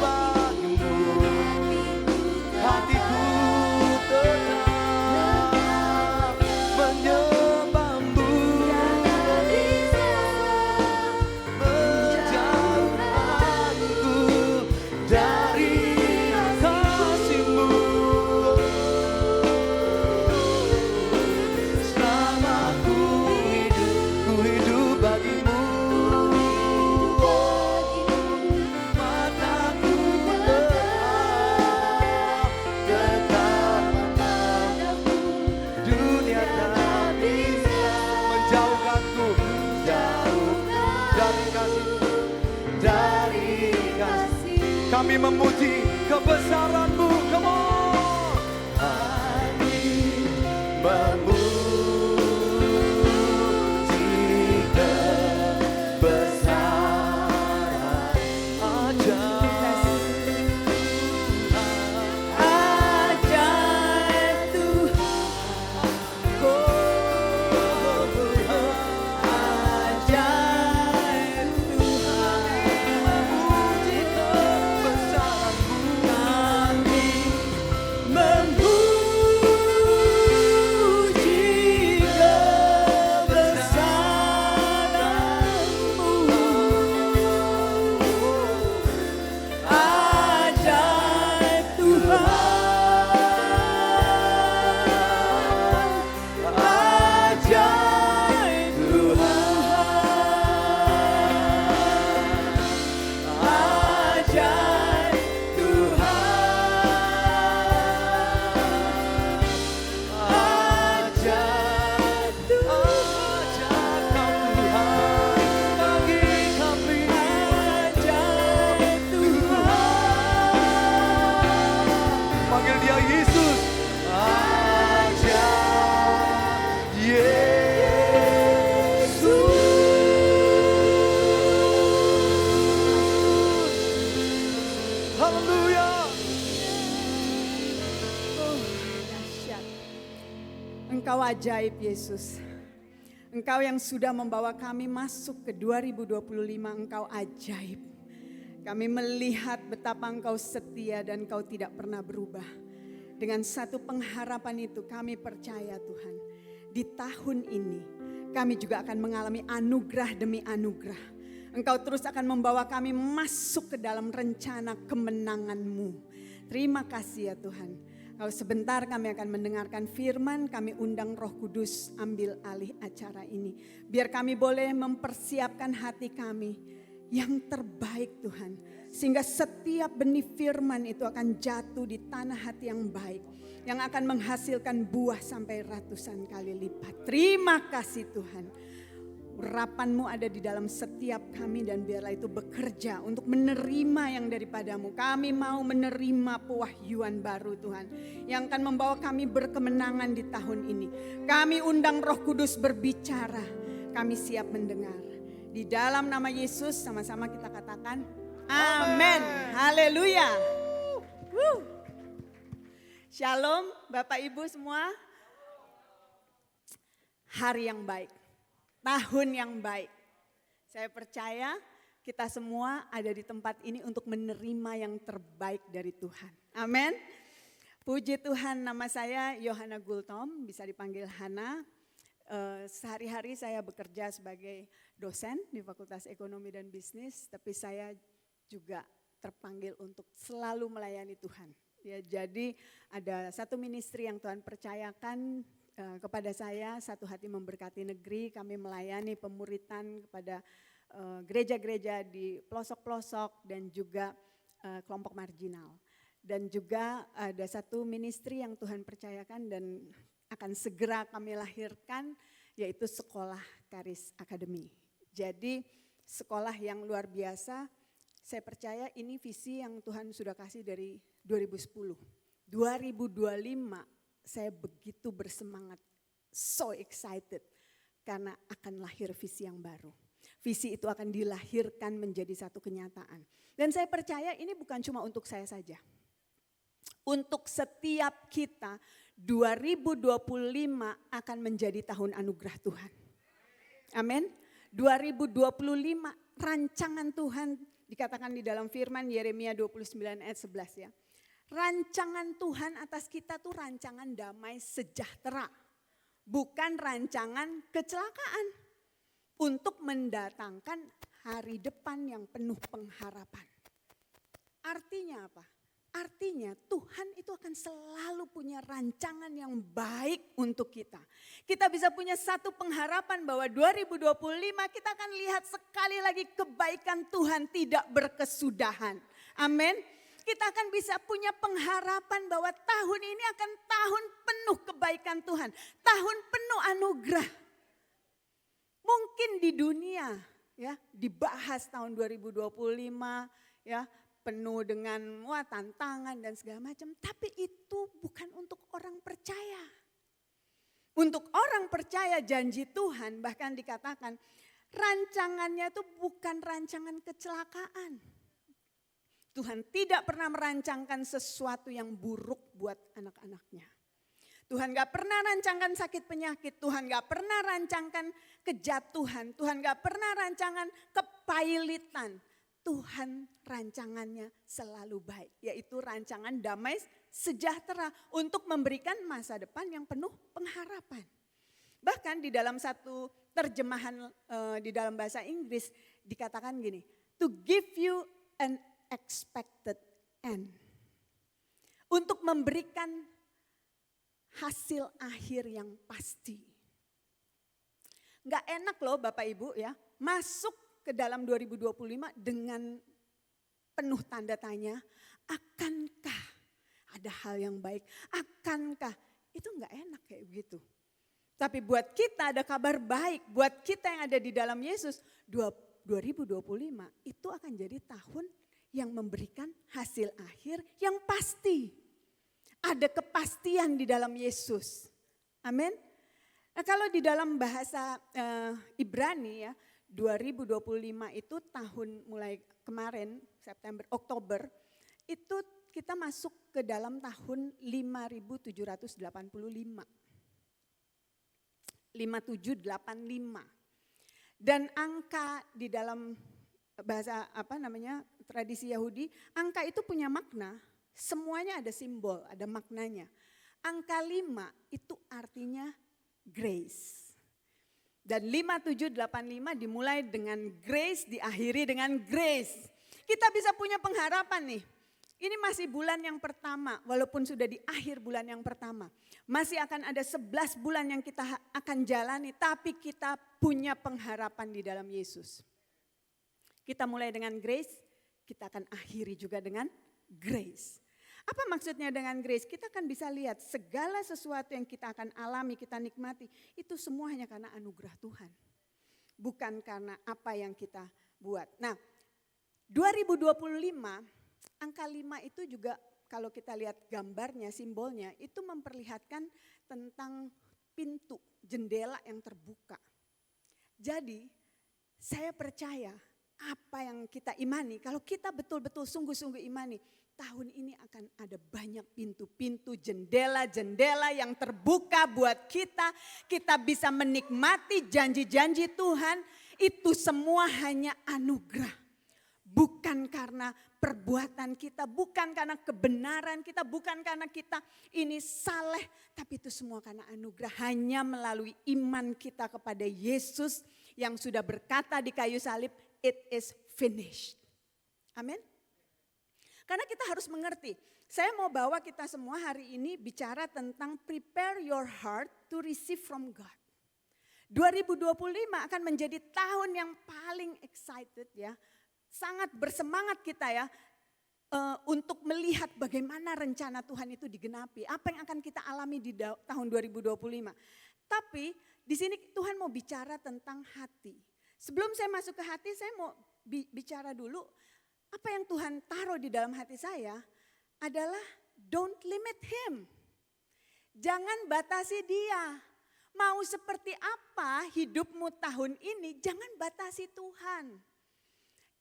bagimu, hatiku tetap menyembahmu, menjauhkanku dari kasih-Mu. Ku hidup Engkau ajaib Yesus. Engkau yang sudah membawa kami masuk ke 2025, Engkau ajaib. Kami melihat betapa Engkau setia dan Engkau tidak pernah berubah. Dengan satu pengharapan itu kami percaya Tuhan, di tahun ini kami juga akan mengalami anugerah demi anugerah. Engkau terus akan membawa kami masuk ke dalam rencana kemenangan-Mu. Terima kasih ya Tuhan. Kalau sebentar kami akan mendengarkan firman, kami undang Roh Kudus ambil alih acara ini. Biar kami boleh mempersiapkan hati kami yang terbaik Tuhan. Sehingga setiap benih firman itu akan jatuh di tanah hati yang baik. Yang akan menghasilkan buah sampai ratusan kali lipat. Terima kasih Tuhan. Urapan-Mu ada di dalam setiap kami dan biarlah itu bekerja untuk menerima yang daripadamu. Kami mau menerima pewahyuan baru Tuhan. Yang akan membawa kami berkemenangan di tahun ini. Kami undang Roh Kudus berbicara. Kami siap mendengar. Di dalam nama Yesus sama-sama kita katakan amin. Haleluya. Shalom Bapak Ibu semua. Hari yang baik. Tahun yang baik. Saya percaya kita semua ada di tempat ini untuk menerima yang terbaik dari Tuhan. Amin. Puji Tuhan, nama saya Yohana Gultom, bisa dipanggil Hana. Sehari-hari saya bekerja sebagai dosen di Fakultas Ekonomi dan Bisnis, tapi saya juga terpanggil untuk selalu melayani Tuhan. Ya, jadi ada satu ministry yang Tuhan percayakan kepada saya, satu hati memberkati negeri. Kami melayani pemuritan kepada gereja-gereja di pelosok-pelosok dan juga kelompok marginal. Dan juga ada satu ministry yang Tuhan percayakan dan akan segera kami lahirkan, yaitu Sekolah Karis Academy. Jadi sekolah yang luar biasa, saya percaya ini visi yang Tuhan sudah kasih dari 2010. 2025 saya begitu bersemangat, so excited karena akan lahir visi yang baru. Visi itu akan dilahirkan menjadi satu kenyataan. Dan saya percaya ini bukan cuma untuk saya saja. Untuk setiap kita 2025 akan menjadi tahun anugerah Tuhan. Amin. 2025 rancangan Tuhan dikatakan di dalam firman Yeremia 29 ayat 11 ya. Rancangan Tuhan atas kita tuh rancangan damai sejahtera. Bukan rancangan kecelakaan. Untuk mendatangkan hari depan yang penuh pengharapan. Artinya apa? Artinya Tuhan itu akan selalu punya rancangan yang baik untuk kita. Kita bisa punya satu pengharapan bahwa 2025 kita akan lihat sekali lagi kebaikan Tuhan tidak berkesudahan. Amin. Kita akan bisa punya pengharapan bahwa tahun ini akan tahun penuh kebaikan Tuhan. Tahun penuh anugerah. Mungkin di dunia ya dibahas tahun 2025 ya penuh dengan tantangan dan segala macam. Tapi itu bukan untuk orang percaya. Untuk orang percaya janji Tuhan bahkan dikatakan rancangannya itu bukan rancangan kecelakaan. Tuhan tidak pernah merancangkan sesuatu yang buruk buat anak-anaknya. Tuhan gak pernah rancangkan sakit penyakit, Tuhan gak pernah rancangkan kejatuhan, Tuhan gak pernah rancangan kepailitan. Tuhan rancangannya selalu baik, yaitu rancangan damai sejahtera untuk memberikan masa depan yang penuh pengharapan. Bahkan di dalam satu terjemahan di dalam bahasa Inggris dikatakan gini, to give you an expected end. Untuk memberikan hasil akhir yang pasti. Gak enak loh Bapak Ibu ya, masuk ke dalam 2025 dengan penuh tanda tanya, akankah ada hal yang baik? Akankah? Itu gak enak kayak begitu. Tapi buat kita ada kabar baik, buat kita yang ada di dalam Yesus, 2025 itu akan jadi tahun yang memberikan hasil akhir yang pasti. Ada kepastian di dalam Yesus. Amin. Nah, kalau di dalam bahasa Ibrani ya, 2025 itu tahun mulai kemarin September, Oktober, itu kita masuk ke dalam tahun 5785. 5785. Dan angka di dalam bahasa tradisi Yahudi, angka itu punya makna, semuanya ada simbol, ada maknanya. Angka 5 itu artinya grace. Dan 5785 dimulai dengan grace, diakhiri dengan grace. Kita bisa punya pengharapan nih. Ini masih bulan yang pertama, walaupun sudah di akhir bulan yang pertama. Masih akan ada 11 bulan yang kita akan jalani, tapi kita punya pengharapan di dalam Yesus. Kita mulai dengan grace, kita akan akhiri juga dengan grace. Apa maksudnya dengan grace? Kita akan bisa lihat segala sesuatu yang kita akan alami, kita nikmati, itu semua hanya karena anugerah Tuhan. Bukan karena apa yang kita buat. Nah, 2025, angka 5 itu juga kalau kita lihat gambarnya, simbolnya, itu memperlihatkan tentang pintu, jendela yang terbuka. Jadi, saya percaya apa yang kita imani, kalau kita betul-betul sungguh-sungguh imani, tahun ini akan ada banyak pintu-pintu, jendela-jendela yang terbuka buat kita. Kita bisa menikmati janji-janji Tuhan. Itu semua hanya anugerah. Bukan karena perbuatan kita, bukan karena kebenaran kita, bukan karena kita ini saleh. Tapi itu semua karena anugerah. Hanya melalui iman kita kepada Yesus yang sudah berkata di kayu salib, it is finished. Amin. Karena kita harus mengerti, saya mau bawa kita semua hari ini bicara tentang prepare your heart to receive from God. 2025 akan menjadi tahun yang paling excited ya, sangat bersemangat kita ya untuk melihat bagaimana rencana Tuhan itu digenapi. Apa yang akan kita alami di tahun 2025. Tapi di sini Tuhan mau bicara tentang hati. Sebelum saya masuk ke hati, saya mau bicara dulu. Apa yang Tuhan taruh di dalam hati saya adalah don't limit him. Jangan batasi dia. Mau seperti apa hidupmu tahun ini, jangan batasi Tuhan.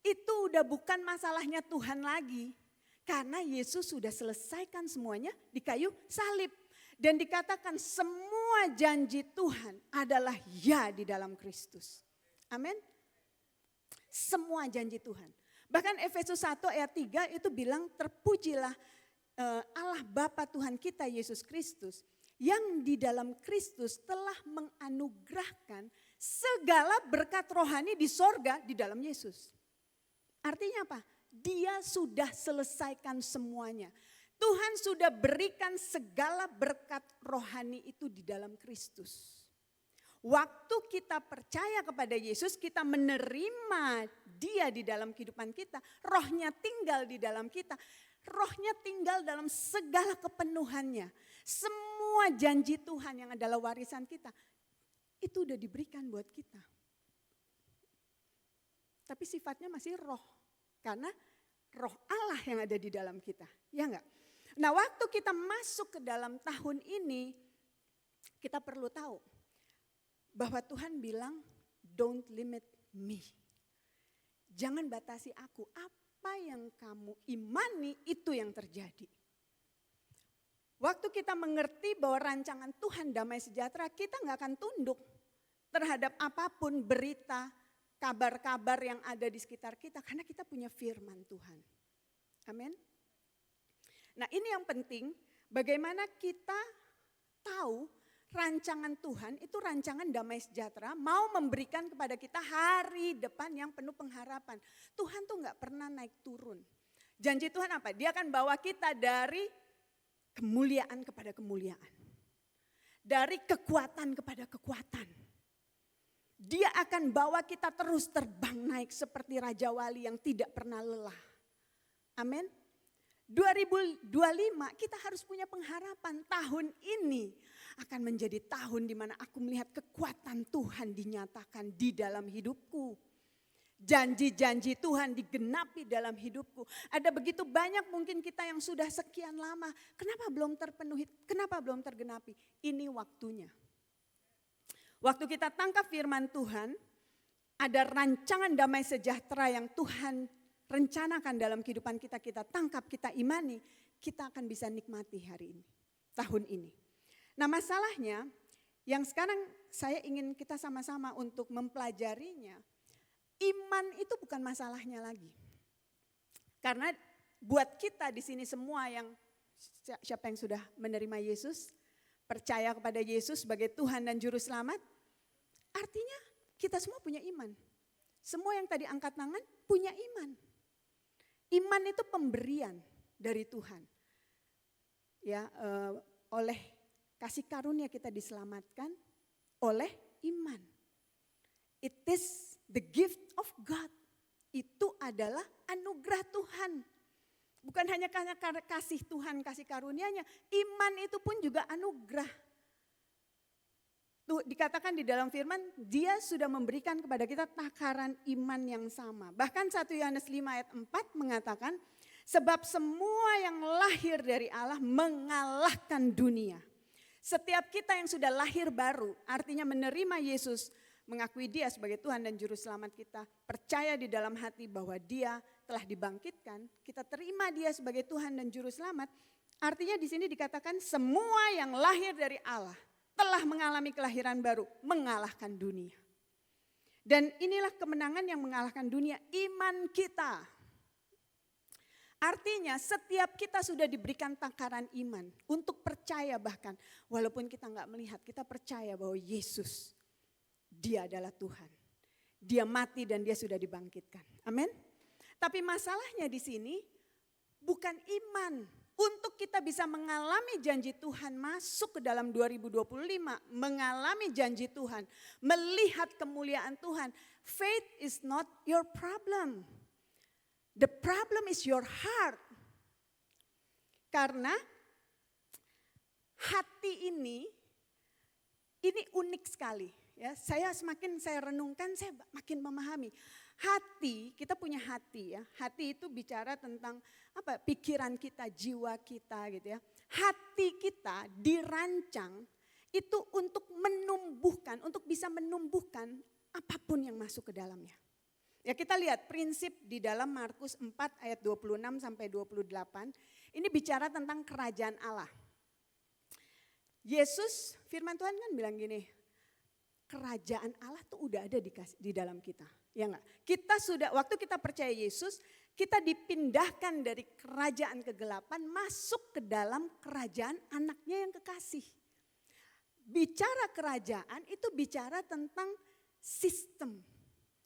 Itu udah bukan masalahnya Tuhan lagi. Karena Yesus sudah selesaikan semuanya di kayu salib. Dan dikatakan semua janji Tuhan adalah ya di dalam Kristus. Amin. Semua janji Tuhan. Bahkan Efesus 1 ayat 3 itu bilang terpujilah Allah Bapa Tuhan kita Yesus Kristus yang di dalam Kristus telah menganugerahkan segala berkat rohani di sorga di dalam Yesus. Artinya apa? Dia sudah selesaikan semuanya. Tuhan sudah berikan segala berkat rohani itu di dalam Kristus. Waktu kita percaya kepada Yesus, kita menerima Dia di dalam kehidupan kita, rohnya tinggal di dalam kita, rohnya tinggal dalam segala kepenuhannya. Semua janji Tuhan yang adalah warisan kita, itu udah diberikan buat kita. Tapi sifatnya masih roh, karena roh Allah yang ada di dalam kita, ya enggak? Nah waktu kita masuk ke dalam tahun ini, kita perlu tahu bahwa Tuhan bilang, don't limit me. Jangan batasi aku, apa yang kamu imani itu yang terjadi. Waktu kita mengerti bahwa rancangan Tuhan damai sejahtera, kita gak akan tunduk terhadap apapun berita, kabar-kabar yang ada di sekitar kita. Karena kita punya firman Tuhan. Amin. Nah ini yang penting, bagaimana kita tahu rancangan Tuhan itu rancangan damai sejahtera, mau memberikan kepada kita hari depan yang penuh pengharapan. Tuhan tuh gak pernah naik turun. Janji Tuhan apa? Dia akan bawa kita dari kemuliaan kepada kemuliaan. Dari kekuatan kepada kekuatan. Dia akan bawa kita terus terbang naik seperti Raja Wali yang tidak pernah lelah. Amin. 2025 kita harus punya pengharapan tahun ini akan menjadi tahun di mana aku melihat kekuatan Tuhan dinyatakan di dalam hidupku. Janji-janji Tuhan digenapi dalam hidupku. Ada begitu banyak mungkin kita yang sudah sekian lama. Kenapa belum terpenuhi? Kenapa belum tergenapi? Ini waktunya. Waktu kita tangkap firman Tuhan, ada rancangan damai sejahtera yang Tuhan rencanakan dalam kehidupan kita, kita tangkap, kita imani, kita akan bisa nikmati hari ini, tahun ini. Nah masalahnya Yang sekarang saya ingin kita sama-sama untuk mempelajarinya. Iman itu bukan masalahnya lagi. Karena buat kita di sini semua yang siapa yang sudah menerima Yesus, percaya kepada Yesus sebagai Tuhan dan Juru Selamat, artinya kita semua punya iman. Semua yang tadi angkat tangan punya iman. Iman itu pemberian dari Tuhan. Ya, oleh kasih karunia kita diselamatkan oleh iman. It is the gift of God. Itu adalah anugerah Tuhan. Bukan hanya karena kasih Tuhan, kasih karunia-Nya, iman itu pun juga anugerah. Tuh dikatakan di dalam firman, Dia sudah memberikan kepada kita takaran iman yang sama. Bahkan 1 Yohanes 5 ayat 4 mengatakan, sebab semua yang lahir dari Allah mengalahkan dunia. Setiap kita yang sudah lahir baru, artinya menerima Yesus, mengakui Dia sebagai Tuhan dan Juru Selamat kita, percaya di dalam hati bahwa Dia telah dibangkitkan, kita terima Dia sebagai Tuhan dan Juru Selamat, artinya di sini dikatakan semua yang lahir dari Allah telah mengalami kelahiran baru, mengalahkan dunia. Dan inilah kemenangan yang mengalahkan dunia, iman kita. Artinya setiap kita sudah diberikan takaran iman untuk percaya bahkan walaupun kita nggak melihat, kita percaya bahwa Yesus, Dia adalah Tuhan. Dia mati dan Dia sudah dibangkitkan. Amin. Tapi masalahnya di sini bukan iman. Untuk kita bisa mengalami janji Tuhan masuk ke dalam 2025, mengalami janji Tuhan, melihat kemuliaan Tuhan. Faith is not your problem. The problem is your heart. Karena hati ini unik sekali. Ya, semakin saya renungkan, saya makin memahami. Hati, kita punya hati ya. Hati itu bicara tentang apa? Pikiran kita, jiwa kita gitu ya. Hati kita dirancang itu untuk menumbuhkan, untuk bisa menumbuhkan apapun yang masuk ke dalamnya. Ya, kita lihat prinsip di dalam Markus 4 ayat 26 sampai 28. Ini bicara tentang kerajaan Allah. Yesus, firman Tuhan kan bilang gini, kerajaan Allah tuh udah ada di dalam kita. Ya enggak? Kita sudah, waktu kita percaya Yesus, kita dipindahkan dari kerajaan kegelapan masuk ke dalam kerajaan anaknya yang kekasih. Bicara kerajaan itu bicara tentang sistem.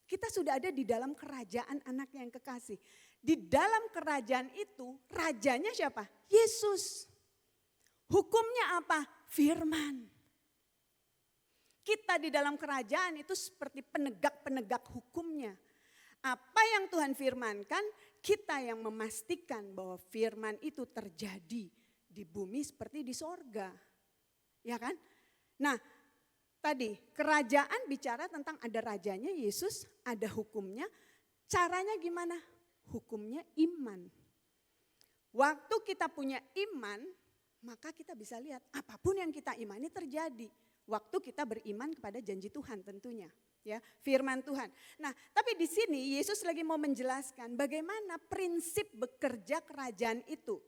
Kita sudah ada di dalam kerajaan anaknya yang kekasih. Di dalam kerajaan itu rajanya siapa? Yesus. Hukumnya apa? Firman. Kita di dalam kerajaan itu seperti penegak-penegak hukumnya. Apa yang Tuhan firmankan, kita yang memastikan bahwa firman itu terjadi di bumi seperti di sorga. Ya kan? Nah, tadi kerajaan bicara tentang ada rajanya Yesus, ada hukumnya. Caranya gimana? Hukumnya iman. Waktu kita punya iman, maka kita bisa lihat apapun yang kita imani terjadi. Waktu kita beriman kepada janji Tuhan tentunya, ya, firman Tuhan. Nah, tapi di sini Yesus lagi mau menjelaskan bagaimana prinsip bekerja kerajaan itu.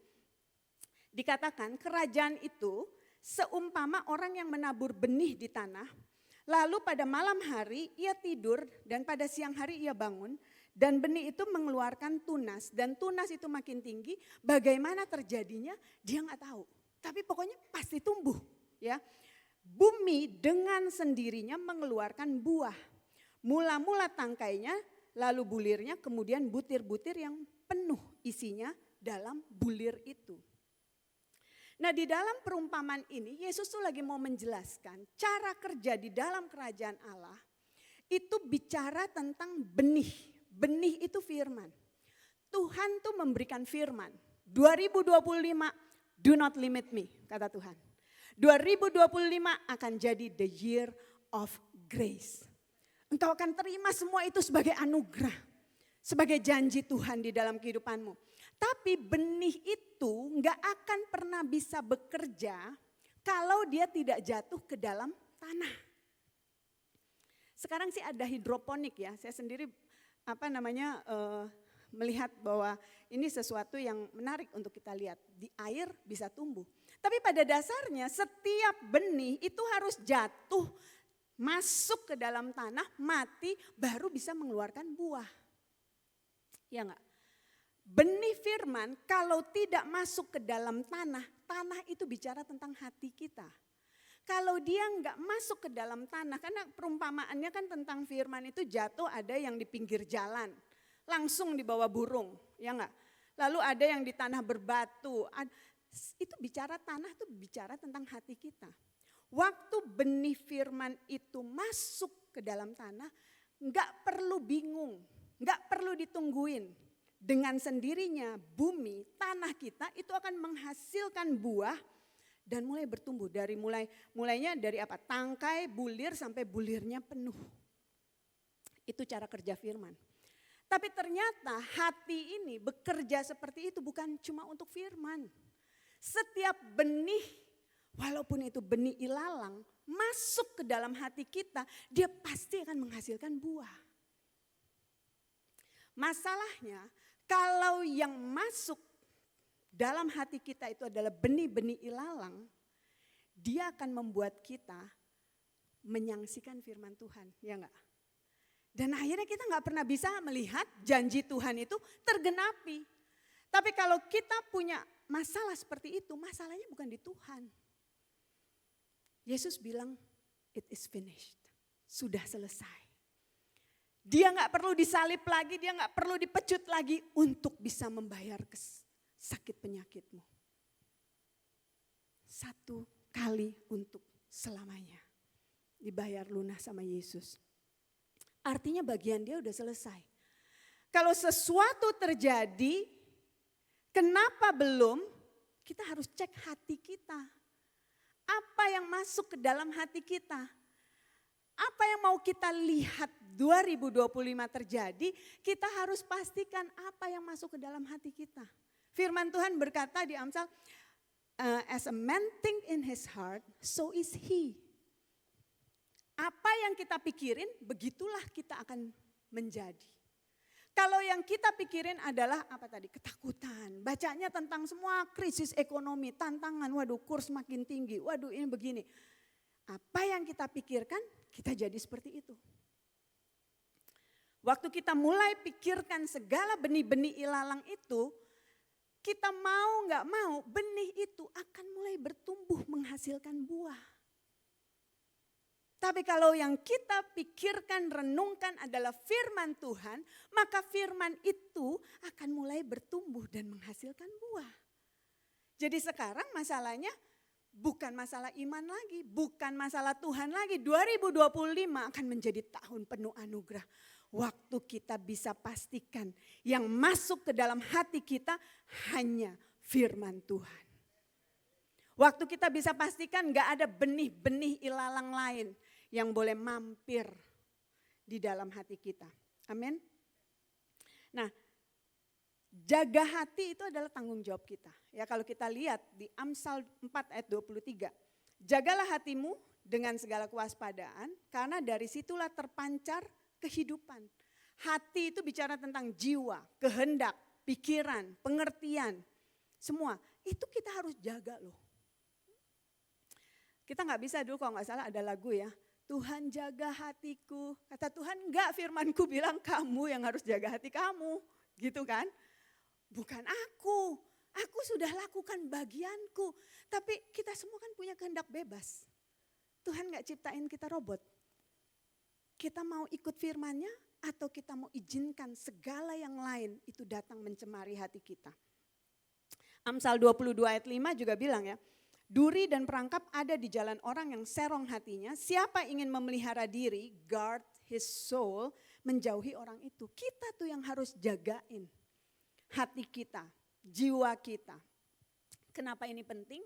Dikatakan kerajaan itu seumpama orang yang menabur benih di tanah, lalu pada malam hari ia tidur dan pada siang hari ia bangun dan benih itu mengeluarkan tunas dan tunas itu makin tinggi, bagaimana terjadinya dia nggak tahu. Tapi pokoknya pasti tumbuh, ya. Bumi dengan sendirinya mengeluarkan buah. Mula-mula tangkainya, lalu bulirnya, kemudian butir-butir yang penuh isinya dalam bulir itu. Nah, di dalam perumpamaan ini Yesus tuh lagi mau menjelaskan cara kerja di dalam kerajaan Allah itu bicara tentang benih. Benih itu firman. Tuhan tuh memberikan firman. 2025 do not limit me, kata Tuhan. 2025 akan jadi the year of grace. Engkau akan terima semua itu sebagai anugerah. Sebagai janji Tuhan di dalam kehidupanmu. Tapi benih itu gak akan pernah bisa bekerja kalau dia tidak jatuh ke dalam tanah. Sekarang sih ada hidroponik ya, saya sendiri melihat bahwa ini sesuatu yang menarik untuk kita lihat. Di air bisa tumbuh. Tapi pada dasarnya setiap benih itu harus jatuh, masuk ke dalam tanah, mati, baru bisa mengeluarkan buah. Ya enggak? Benih firman kalau tidak masuk ke dalam tanah, tanah itu bicara tentang hati kita. Kalau dia enggak masuk ke dalam tanah, karena perumpamaannya kan tentang firman itu jatuh ada yang di pinggir jalan, langsung di bawah burung, ya enggak? Lalu ada yang di tanah berbatu, itu bicara tanah itu bicara tentang hati kita. Waktu benih firman itu masuk ke dalam tanah, enggak perlu bingung, enggak perlu ditungguin. Dengan sendirinya bumi, tanah kita itu akan menghasilkan buah dan mulai bertumbuh dari mulainya dari apa? Tangkai, bulir sampai bulirnya penuh. Itu cara kerja firman. Tapi ternyata hati ini bekerja seperti itu bukan cuma untuk firman. Setiap benih, walaupun itu benih ilalang, masuk ke dalam hati kita, dia pasti akan menghasilkan buah. Masalahnya kalau yang masuk dalam hati kita itu adalah benih-benih ilalang, dia akan membuat kita menyaksikan firman Tuhan, ya enggak? Dan akhirnya kita enggak pernah bisa melihat janji Tuhan itu tergenapi. Tapi kalau kita punya masalah seperti itu, masalahnya bukan di Tuhan. Yesus bilang, it is finished, sudah selesai. Dia enggak perlu disalib lagi, dia enggak perlu dipecut lagi untuk bisa membayar sakit penyakitmu. Satu kali untuk selamanya. Dibayar lunas sama Yesus. Artinya bagian dia udah selesai. Kalau sesuatu terjadi, kenapa belum? Kita harus cek hati kita. Apa yang masuk ke dalam hati kita? Apa yang mau kita lihat 2025 terjadi, kita harus pastikan apa yang masuk ke dalam hati kita. Firman Tuhan berkata di Amsal, as a man think in his heart, so is he. Apa yang kita pikirin, begitulah kita akan menjadi. Kalau yang kita pikirin adalah apa tadi? Ketakutan. Bacanya tentang semua krisis ekonomi, tantangan, waduh kurs makin tinggi, waduh ini begini. Apa yang kita pikirkan, kita jadi seperti itu. Waktu kita mulai pikirkan segala benih-benih ilalang itu, kita mau nggak mau benih itu akan mulai bertumbuh menghasilkan buah. Tapi kalau yang kita pikirkan, renungkan adalah firman Tuhan, maka firman itu akan mulai bertumbuh dan menghasilkan buah. Jadi sekarang masalahnya bukan masalah iman lagi, bukan masalah Tuhan lagi. 2025 akan menjadi tahun penuh anugerah. Waktu kita bisa pastikan yang masuk ke dalam hati kita hanya firman Tuhan. Waktu kita bisa pastikan gak ada benih-benih ilalang lain yang boleh mampir di dalam hati kita. Amin. Nah, jaga hati itu adalah tanggung jawab kita. Ya, kalau kita lihat di Amsal 4 ayat 23. Jagalah hatimu dengan segala kewaspadaan karena dari situlah terpancar kehidupan. Hati itu bicara tentang jiwa, kehendak, pikiran, pengertian, semua. Itu kita harus jaga loh. Kita gak bisa dulu kalau gak salah ada lagu ya. Tuhan jaga hatiku. Kata Tuhan enggak, firmanku bilang kamu yang harus jaga hati kamu. Gitu kan. Bukan aku. Aku sudah lakukan bagianku. Tapi kita semua kan punya kehendak bebas. Tuhan gak ciptain kita robot. Kita mau ikut firman-Nya atau kita mau izinkan segala yang lain itu datang mencemari hati kita. Amsal 22 ayat 5 juga bilang ya. Duri dan perangkap ada di jalan orang yang serong hatinya. Siapa ingin memelihara diri, guard his soul, menjauhi orang itu. Kita tuh yang harus jagain hati kita, jiwa kita. Kenapa ini penting?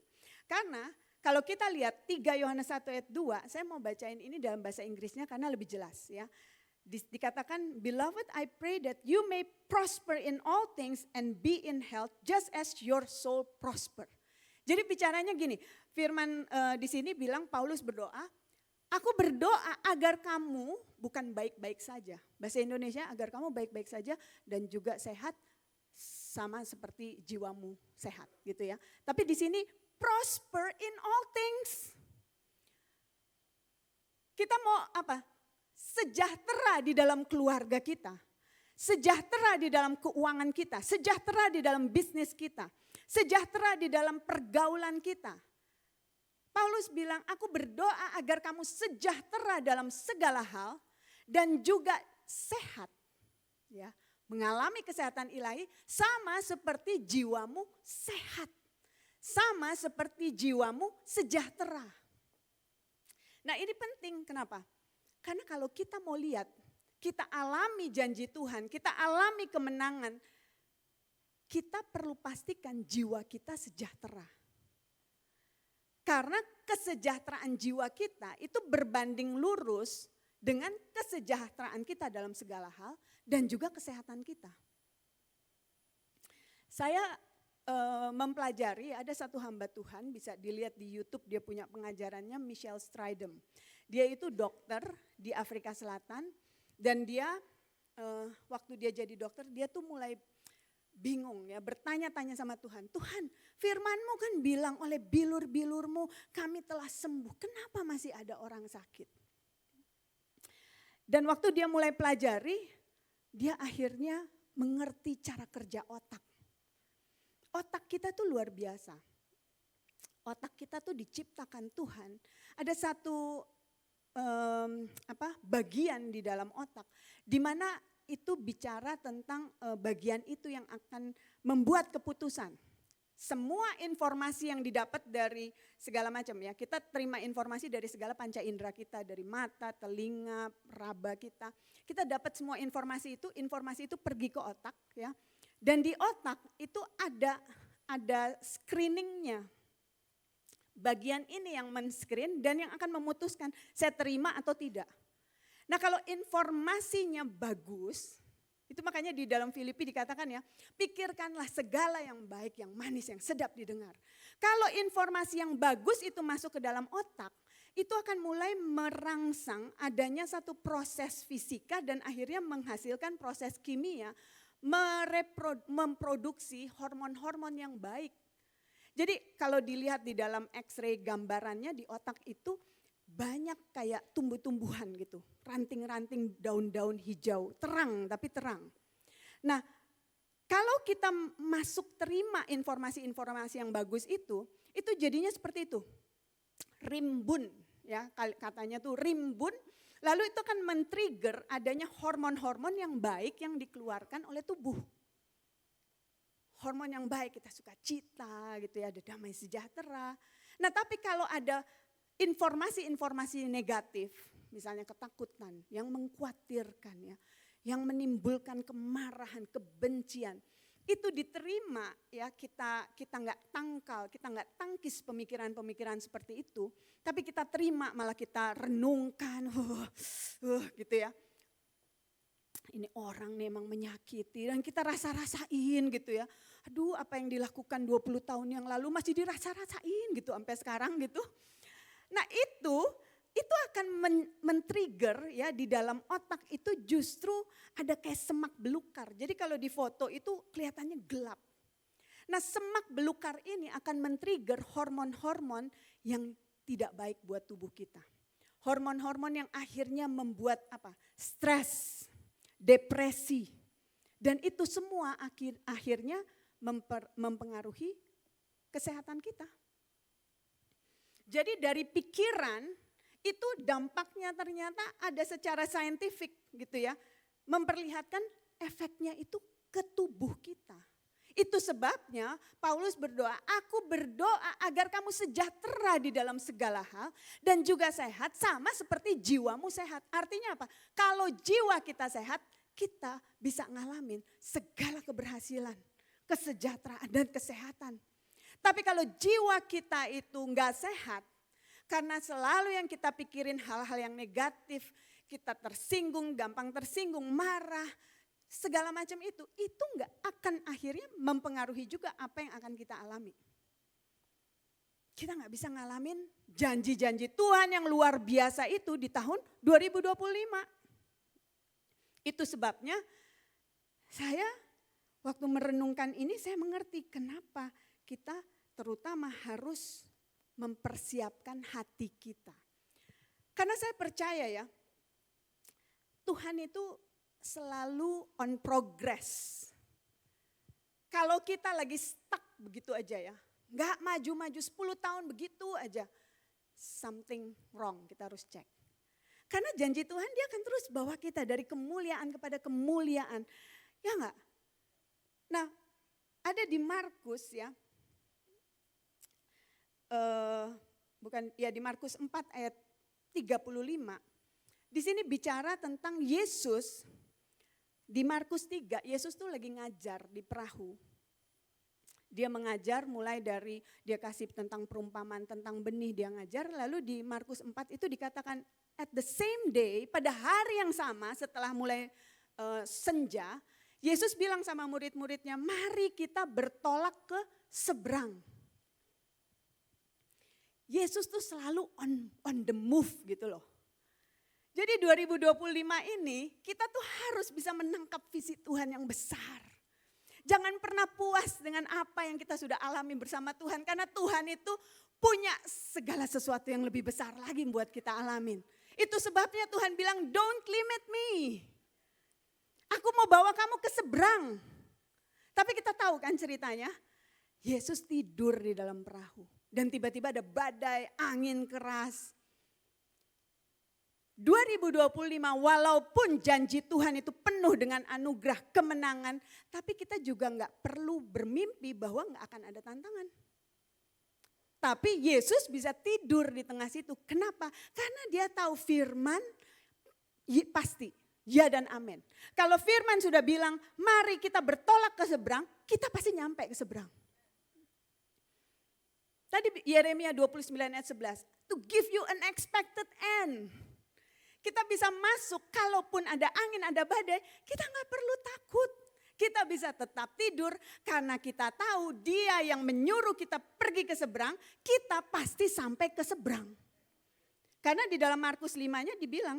Karena kalau kita lihat 3 Yohanes 1 ayat 2, saya mau bacain ini dalam bahasa Inggrisnya karena lebih jelas ya. Dikatakan, beloved I pray that you may prosper in all things and be in health just as your soul prosper. Jadi bicaranya gini, firman di sini bilang Paulus berdoa, Aku berdoa agar kamu bukan baik-baik saja. Bahasa Indonesia, agar kamu baik-baik saja dan juga sehat sama seperti jiwamu sehat gitu ya. Tapi di sini prosper in all things. Kita mau apa? Sejahtera di dalam keluarga kita. Sejahtera di dalam keuangan kita, sejahtera di dalam bisnis kita, sejahtera di dalam pergaulan kita. Paulus bilang, aku berdoa agar kamu sejahtera dalam segala hal dan juga sehat. Ya, mengalami kesehatan ilahi sama seperti jiwamu sehat. Sama seperti jiwamu sejahtera. Nah ini penting, kenapa? Karena kalau kita mau lihat, kita alami janji Tuhan, kita alami kemenangan, kita perlu pastikan jiwa kita sejahtera. Karena kesejahteraan jiwa kita itu berbanding lurus dengan kesejahteraan kita dalam segala hal dan juga kesehatan kita. Saya mempelajari, ada satu hamba Tuhan, bisa dilihat di YouTube, dia punya pengajarannya, Michelle Stridham. Dia itu dokter di Afrika Selatan dan dia waktu dia jadi dokter, dia tuh mulai bingung ya, bertanya-tanya sama Tuhan. Tuhan, firman-Mu kan bilang oleh bilur-bilur-Mu kami telah sembuh. Kenapa masih ada orang sakit? Dan waktu dia mulai pelajari, dia akhirnya mengerti cara kerja otak. Otak kita tuh luar biasa. Otak kita tuh diciptakan Tuhan. Ada satu bagian di dalam otak di mana itu bicara tentang bagian itu yang akan membuat keputusan. Semua informasi yang didapat dari segala macam ya, kita terima informasi dari segala panca indera kita, dari mata, telinga, raba kita. Kita dapat semua informasi itu pergi ke otak ya. Dan di otak itu ada screeningnya. Bagian ini yang men-screen dan yang akan memutuskan saya terima atau tidak. Nah kalau informasinya bagus, itu makanya di dalam Filipi dikatakan ya, pikirkanlah segala yang baik, yang manis, yang sedap didengar. Kalau informasi yang bagus itu masuk ke dalam otak, itu akan mulai merangsang adanya satu proses fisika dan akhirnya menghasilkan proses kimia, memproduksi hormon-hormon yang baik. Jadi kalau dilihat di dalam X-ray gambarannya di otak itu banyak kayak tumbuh-tumbuhan gitu, ranting-ranting daun-daun hijau, terang tapi terang. Nah kalau kita masuk terima informasi-informasi yang bagus itu jadinya seperti itu, rimbun ya katanya tuh rimbun, lalu itu akan men-trigger adanya hormon-hormon yang baik yang dikeluarkan oleh tubuh. Hormon yang baik, kita suka cita gitu ya, ada damai sejahtera. Nah tapi kalau ada informasi-informasi negatif, misalnya ketakutan, yang mengkhawatirkan ya, yang menimbulkan kemarahan, kebencian, itu diterima ya, kita nggak tangkal, kita nggak tangkis pemikiran-pemikiran seperti itu, tapi kita terima, malah kita renungkan, gitu ya. Ini orang nih emang menyakiti dan kita rasa-rasain gitu ya. Aduh apa yang dilakukan 20 tahun yang lalu masih dirasa-rasain gitu sampai sekarang gitu. Nah itu akan men-trigger ya di dalam otak itu justru ada kayak semak belukar. Jadi kalau di foto itu kelihatannya gelap. Nah semak belukar ini akan men-trigger hormon-hormon yang tidak baik buat tubuh kita. Hormon-hormon yang akhirnya membuat apa? Stres, depresi. Dan itu semua akhirnya mempengaruhi kesehatan kita. Jadi dari pikiran itu dampaknya ternyata ada secara saintifik gitu ya. Memperlihatkan efeknya itu ke tubuh kita. Itu sebabnya Paulus berdoa, aku berdoa agar kamu sejahtera di dalam segala hal dan juga sehat sama seperti jiwamu sehat. Artinya apa? Kalau jiwa kita sehat, kita bisa ngalamin segala keberhasilan, kesejahteraan dan kesehatan. Tapi kalau jiwa kita itu enggak sehat, karena selalu yang kita pikirin hal-hal yang negatif, kita tersinggung, gampang tersinggung, marah, segala macam itu enggak akan akhirnya mempengaruhi juga apa yang akan kita alami. kita nggak bisa ngalamin janji-janji Tuhan yang luar biasa itu di tahun 2025. Itu sebabnya saya waktu merenungkan ini saya mengerti kenapa kita terutama harus mempersiapkan hati kita. Karena saya percaya ya, Tuhan itu selalu on progress. Kalau kita lagi stuck begitu aja ya, nggak maju-maju 10 tahun begitu aja, something wrong, kita harus cek. Karena janji Tuhan dia akan terus bawa kita dari kemuliaan kepada kemuliaan. Ya enggak? Nah, ada di Markus ya, di Markus 4 ayat 35. Di sini bicara tentang Yesus. Di Markus 3, Yesus tuh lagi ngajar di perahu. Dia mengajar mulai dari dia kasih tentang perumpamaan tentang benih dia ngajar. Lalu di Markus 4 itu dikatakan at the same day, pada hari yang sama setelah mulai senja, Yesus bilang sama murid-muridnya, mari kita bertolak ke seberang. Yesus tuh selalu on the move gitu loh. Jadi 2025 ini kita tuh harus bisa menangkap visi Tuhan yang besar. Jangan pernah puas dengan apa yang kita sudah alami bersama Tuhan. Karena Tuhan itu punya segala sesuatu yang lebih besar lagi buat kita alamin. Itu sebabnya Tuhan bilang don't limit me. Aku mau bawa kamu ke seberang. Tapi kita tahu kan ceritanya. Yesus tidur di dalam perahu. Dan tiba-tiba ada badai, angin keras. 2025 walaupun janji Tuhan itu penuh dengan anugerah kemenangan. Tapi kita juga gak perlu bermimpi bahwa gak akan ada tantangan. Tapi Yesus bisa tidur di tengah situ. Kenapa? Karena dia tahu firman pasti. Ya dan amin. Kalau firman sudah bilang mari kita bertolak ke seberang. Kita pasti nyampe ke seberang. Tadi Yeremia 29 ayat 11. To give you an expected end. Kita bisa masuk, kalaupun ada angin, ada badai, kita gak perlu takut. Kita bisa tetap tidur karena kita tahu dia yang menyuruh kita pergi ke seberang, kita pasti sampai ke seberang. Karena di dalam Markus 5-nya dibilang,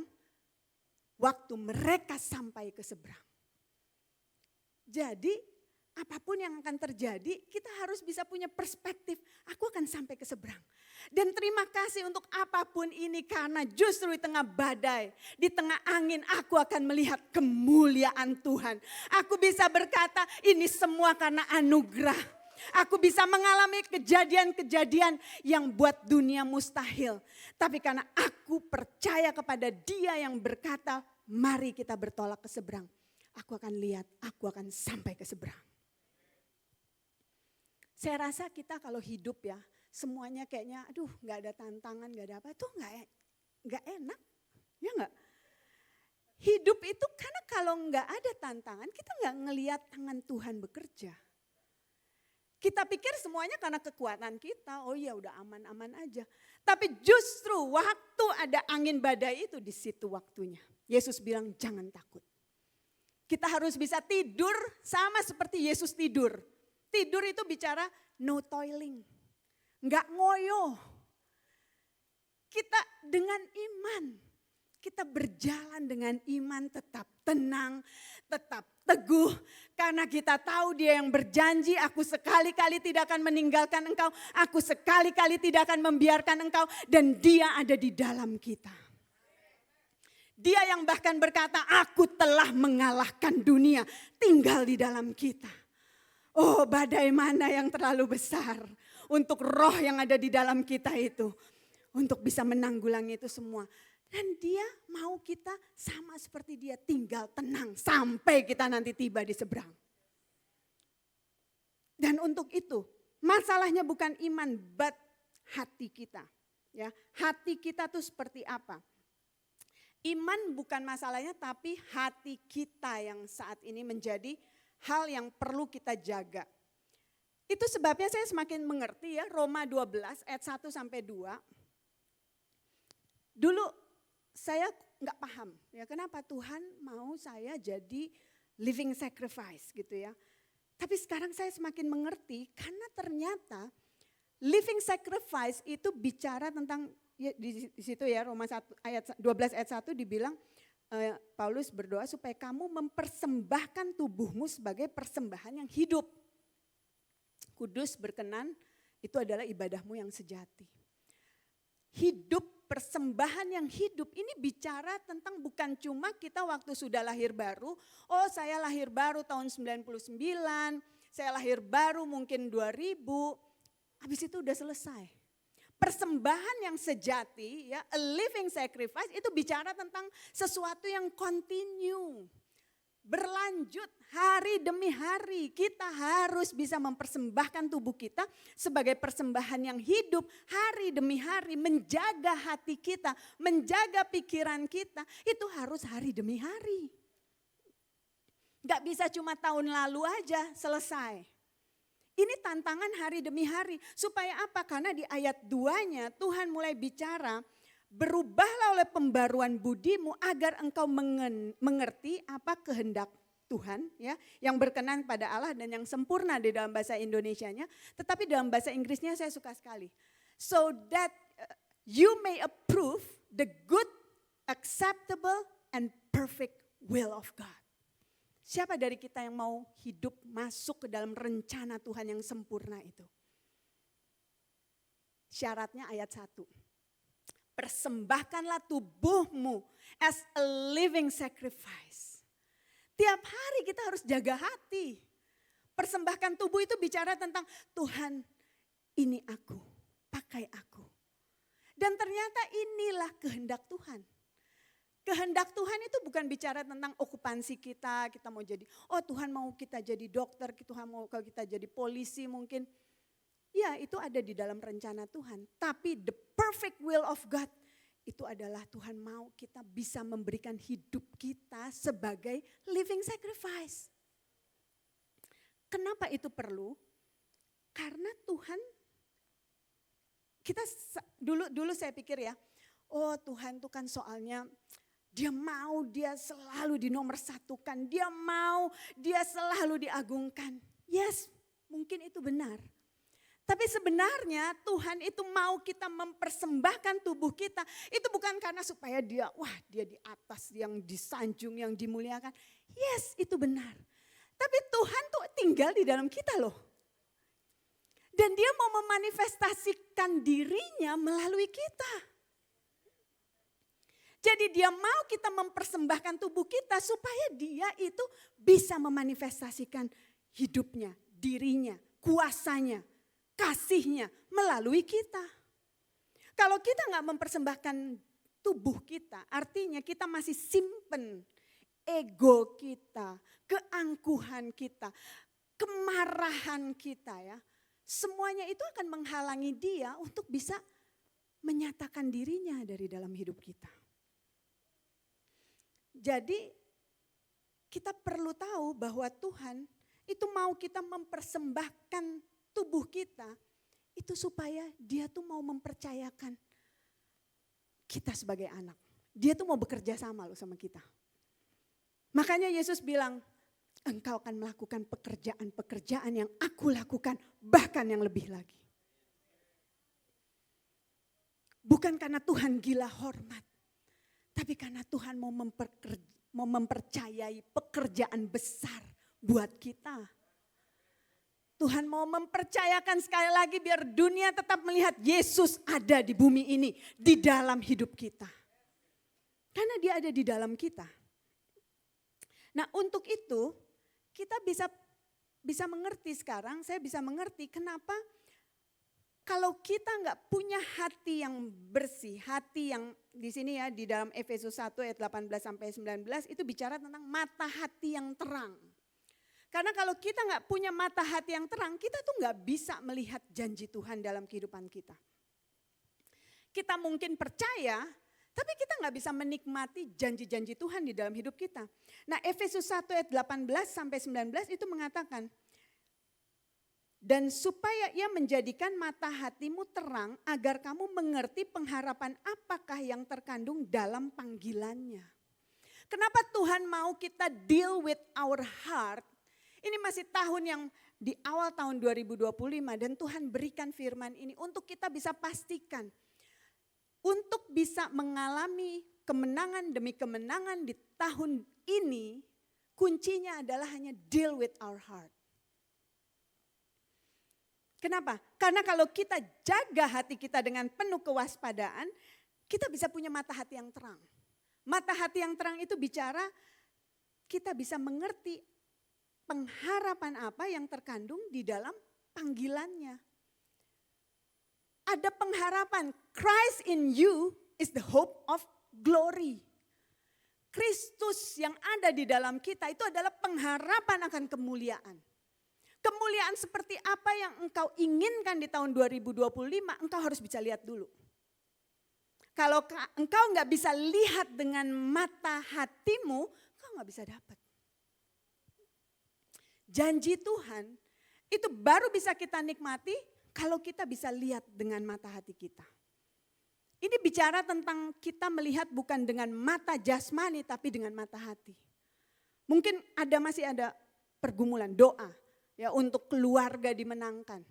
waktu mereka sampai ke seberang. Jadi apapun yang akan terjadi, kita harus bisa punya perspektif, aku akan sampai ke seberang. Dan terima kasih untuk apapun ini karena justru di tengah badai, di tengah angin aku akan melihat kemuliaan Tuhan. Aku bisa berkata ini semua karena anugerah. Aku bisa mengalami kejadian-kejadian yang buat dunia mustahil. Tapi karena aku percaya kepada dia yang berkata mari kita bertolak ke seberang. Aku akan lihat, aku akan sampai ke seberang. Saya rasa kita kalau hidup ya, semuanya kayaknya aduh gak ada tantangan, gak ada apa, itu gak enak, ya gak? Hidup itu karena kalau gak ada tantangan, kita gak ngelihat tangan Tuhan bekerja. Kita pikir semuanya karena kekuatan kita, oh ya udah aman-aman aja. Tapi justru waktu ada angin badai itu di situ waktunya. Yesus bilang jangan takut. Kita harus bisa tidur sama seperti Yesus tidur. Tidur itu bicara no toiling. Enggak ngoyo. Kita dengan iman, kita berjalan dengan iman tetap tenang, tetap teguh. Karena kita tahu dia yang berjanji, aku sekali-kali tidak akan meninggalkan engkau. Aku sekali-kali tidak akan membiarkan engkau. Dan dia ada di dalam kita. Dia yang bahkan berkata, aku telah mengalahkan dunia, tinggal di dalam kita. Oh, badai mana yang terlalu besar untuk roh yang ada di dalam kita itu. Untuk bisa menanggulangi itu semua. Dan dia mau kita sama seperti dia tinggal tenang sampai kita nanti tiba di seberang. Dan untuk itu masalahnya bukan iman but hati kita. Ya, hati kita tuh seperti apa? Iman bukan masalahnya tapi hati kita yang saat ini menjadi hal yang perlu kita jaga. Itu sebabnya saya semakin mengerti ya Roma 12 ayat 1 sampai 2. Dulu saya nggak paham ya kenapa Tuhan mau saya jadi living sacrifice gitu ya. Tapi sekarang saya semakin mengerti karena ternyata living sacrifice itu bicara tentang, ya, di situ ya Roma 1, ayat 12 ayat 1 dibilang, Paulus berdoa supaya kamu mempersembahkan tubuhmu sebagai persembahan yang hidup. Kudus, berkenan, itu adalah ibadahmu yang sejati. Hidup, persembahan yang hidup ini bicara tentang bukan cuma kita waktu sudah lahir baru, oh saya lahir baru tahun 99, saya lahir baru mungkin 2000, habis itu udah selesai. Persembahan yang sejati, ya, a living sacrifice itu bicara tentang sesuatu yang continue. Berlanjut hari demi hari, kita harus bisa mempersembahkan tubuh kita sebagai persembahan yang hidup hari demi hari, menjaga hati kita, menjaga pikiran kita, itu harus hari demi hari. Gak bisa cuma tahun lalu aja selesai. Ini tantangan hari demi hari, supaya apa? Karena di ayat 2-nya Tuhan mulai bicara, berubahlah oleh pembaruan budimu agar engkau mengerti apa kehendak Tuhan, ya, yang berkenan pada Allah dan yang sempurna di dalam bahasa Indonesianya. Tetapi dalam bahasa Inggrisnya saya suka sekali. So that you may approve the good, acceptable, and perfect will of God. Siapa dari kita yang mau hidup masuk ke dalam rencana Tuhan yang sempurna itu? Syaratnya ayat 1. Persembahkanlah tubuhmu as a living sacrifice. Tiap hari kita harus jaga hati. Persembahkan tubuh itu bicara tentang Tuhan, ini aku, pakai aku. Dan ternyata inilah kehendak Tuhan. Kehendak Tuhan itu bukan bicara tentang okupansi kita mau jadi, oh Tuhan mau kita jadi dokter, Tuhan mau kita jadi polisi mungkin. Ya, itu ada di dalam rencana Tuhan. Tapi the perfect will of God itu adalah Tuhan mau kita bisa memberikan hidup kita sebagai living sacrifice. Kenapa itu perlu? Karena Tuhan, kita dulu saya pikir ya, oh Tuhan itu kan soalnya dia mau dia selalu dinomorsatukan, dia mau dia selalu diagungkan. Yes, mungkin itu benar. Tapi sebenarnya Tuhan itu mau kita mempersembahkan tubuh kita. Itu bukan karena supaya dia, wah dia di atas yang disanjung, yang dimuliakan. Yes, itu benar. Tapi Tuhan tuh tinggal di dalam kita loh. Dan dia mau memanifestasikan dirinya melalui kita. Jadi dia mau kita mempersembahkan tubuh kita supaya dia itu bisa memanifestasikan hidupnya, dirinya, kuasanya, kasihnya melalui kita. Kalau kita nggak mempersembahkan tubuh kita, artinya kita masih simpen ego kita, keangkuhan kita, kemarahan kita ya. Semuanya itu akan menghalangi dia untuk bisa menyatakan dirinya dari dalam hidup kita. Jadi kita perlu tahu bahwa Tuhan itu mau kita mempersembahkan tubuh kita itu supaya dia tuh mau mempercayakan kita sebagai anak. Dia tuh mau bekerja sama loh sama kita. Makanya Yesus bilang, engkau akan melakukan pekerjaan-pekerjaan yang aku lakukan, bahkan yang lebih lagi. Bukan karena Tuhan gila hormat, tapi karena Tuhan mau mempercayai pekerjaan besar buat kita. Tuhan mau mempercayakan sekali lagi biar dunia tetap melihat Yesus ada di bumi ini, di dalam hidup kita. Karena dia ada di dalam kita. Nah untuk itu kita bisa mengerti sekarang, saya bisa mengerti kenapa kalau kita nggak punya hati yang bersih, hati yang di sini ya di dalam Efesus 1 ayat 18 sampai 19 itu bicara tentang mata hati yang terang. Karena kalau kita nggak punya mata hati yang terang, kita tuh nggak bisa melihat janji Tuhan dalam kehidupan kita. Kita mungkin percaya, tapi kita nggak bisa menikmati janji-janji Tuhan di dalam hidup kita. Nah Efesus 1 ayat 18 sampai 19 itu mengatakan, dan supaya ia menjadikan mata hatimu terang agar kamu mengerti pengharapan apakah yang terkandung dalam panggilannya. Kenapa Tuhan mau kita deal with our heart? Ini masih tahun yang di awal tahun 2025 dan Tuhan berikan firman ini untuk kita bisa pastikan. Untuk bisa mengalami kemenangan demi kemenangan di tahun ini, kuncinya adalah hanya deal with our heart. Kenapa? Karena kalau kita jaga hati kita dengan penuh kewaspadaan, kita bisa punya mata hati yang terang. Mata hati yang terang itu bicara kita bisa mengerti pengharapan apa yang terkandung di dalam panggilannya. Ada pengharapan, Christ in you is the hope of glory. Kristus yang ada di dalam kita itu adalah pengharapan akan kemuliaan. Kemuliaan seperti apa yang engkau inginkan di tahun 2025, engkau harus bisa lihat dulu. Kalau engkau nggak bisa lihat dengan mata hatimu, engkau nggak bisa dapat. Janji Tuhan itu baru bisa kita nikmati kalau kita bisa lihat dengan mata hati kita. Ini bicara tentang kita melihat bukan dengan mata jasmani tapi dengan mata hati. Mungkin masih ada pergumulan doa ya untuk keluarga dimenangkan.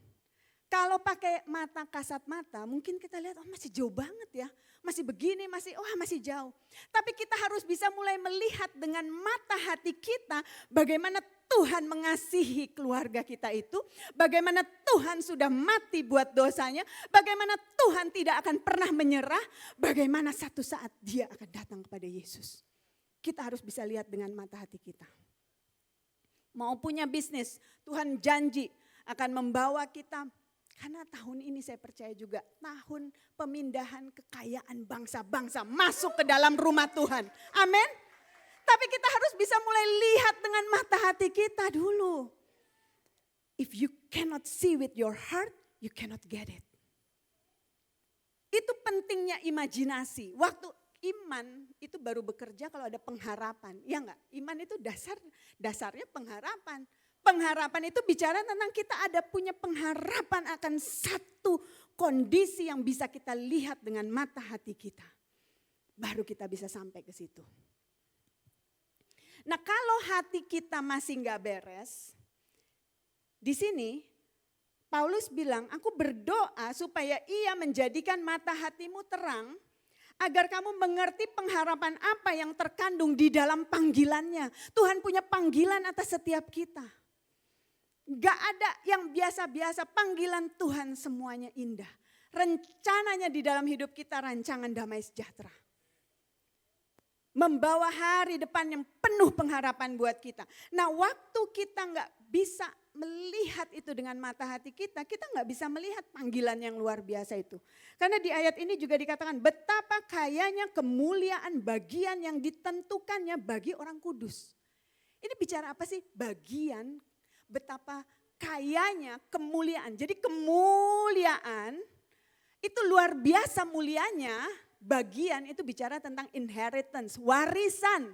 Kalau pakai mata kasat mata mungkin kita lihat masih jauh banget ya. Masih begini, masih jauh. Tapi kita harus bisa mulai melihat dengan mata hati kita bagaimana Tuhan mengasihi keluarga kita itu. Bagaimana Tuhan sudah mati buat dosanya. Bagaimana Tuhan tidak akan pernah menyerah. Bagaimana satu saat dia akan datang kepada Yesus. Kita harus bisa lihat dengan mata hati kita. Mau punya bisnis, Tuhan janji akan membawa kita. Karena tahun ini saya percaya juga tahun pemindahan kekayaan bangsa-bangsa masuk ke dalam rumah Tuhan. Amin. Tapi kita harus bisa mulai lihat dengan mata hati kita dulu. If you cannot see with your heart, you cannot get it. Itu pentingnya imajinasi. Waktu iman itu baru bekerja kalau ada pengharapan. Ya enggak? Iman itu dasarnya pengharapan. Pengharapan itu bicara tentang kita ada punya pengharapan akan satu kondisi yang bisa kita lihat dengan mata hati kita. Baru kita bisa sampai ke situ. Nah kalau hati kita masih nggak beres, di sini Paulus bilang, aku berdoa supaya ia menjadikan mata hatimu terang, agar kamu mengerti pengharapan apa yang terkandung di dalam panggilannya. Tuhan punya panggilan atas setiap kita. Gak ada yang biasa-biasa, panggilan Tuhan semuanya indah. Rencananya di dalam hidup kita rancangan damai sejahtera. Membawa hari depan yang penuh pengharapan buat kita. Nah waktu kita gak bisa melihat itu dengan mata hati kita gak bisa melihat panggilan yang luar biasa itu. Karena di ayat ini juga dikatakan betapa kayanya kemuliaan bagian yang ditentukannya bagi orang kudus. Ini bicara apa sih? Bagian. Betapa kayanya kemuliaan. Jadi kemuliaan itu luar biasa mulianya. Bagian itu bicara tentang inheritance, warisan.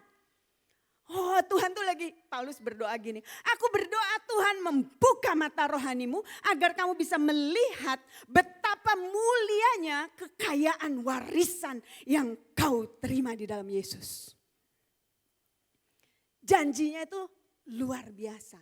Oh Tuhan tuh lagi, Paulus berdoa gini. Aku berdoa Tuhan membuka mata rohanimu agar kamu bisa melihat betapa mulianya kekayaan warisan yang kau terima di dalam Yesus. Janjinya itu luar biasa.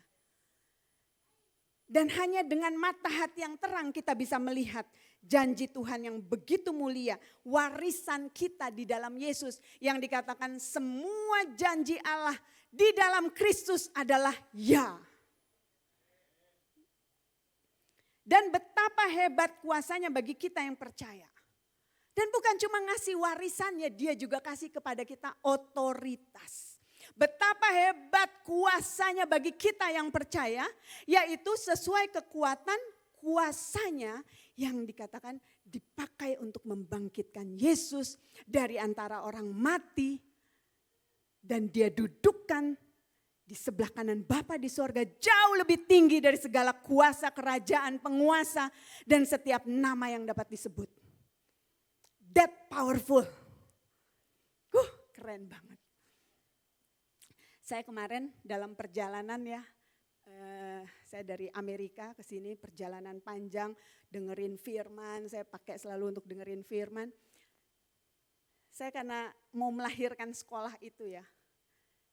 Dan hanya dengan mata hati yang terang kita bisa melihat janji Tuhan yang begitu mulia. Warisan kita di dalam Yesus yang dikatakan semua janji Allah di dalam Kristus adalah ya. Dan betapa hebat kuasanya bagi kita yang percaya. Dan bukan cuma ngasih warisannya, dia juga kasih kepada kita otoritas. Betapa hebat kuasanya bagi kita yang percaya, yaitu sesuai kekuatan kuasanya yang dikatakan dipakai untuk membangkitkan Yesus dari antara orang mati. Dan dia dudukkan di sebelah kanan Bapa di sorga jauh lebih tinggi dari segala kuasa, kerajaan, penguasa, dan setiap nama yang dapat disebut. That powerful. Keren banget. Saya kemarin dalam perjalanan ya, saya dari Amerika ke sini perjalanan panjang, dengerin firman, saya pakai selalu untuk dengerin firman. Saya karena mau melahirkan sekolah itu ya,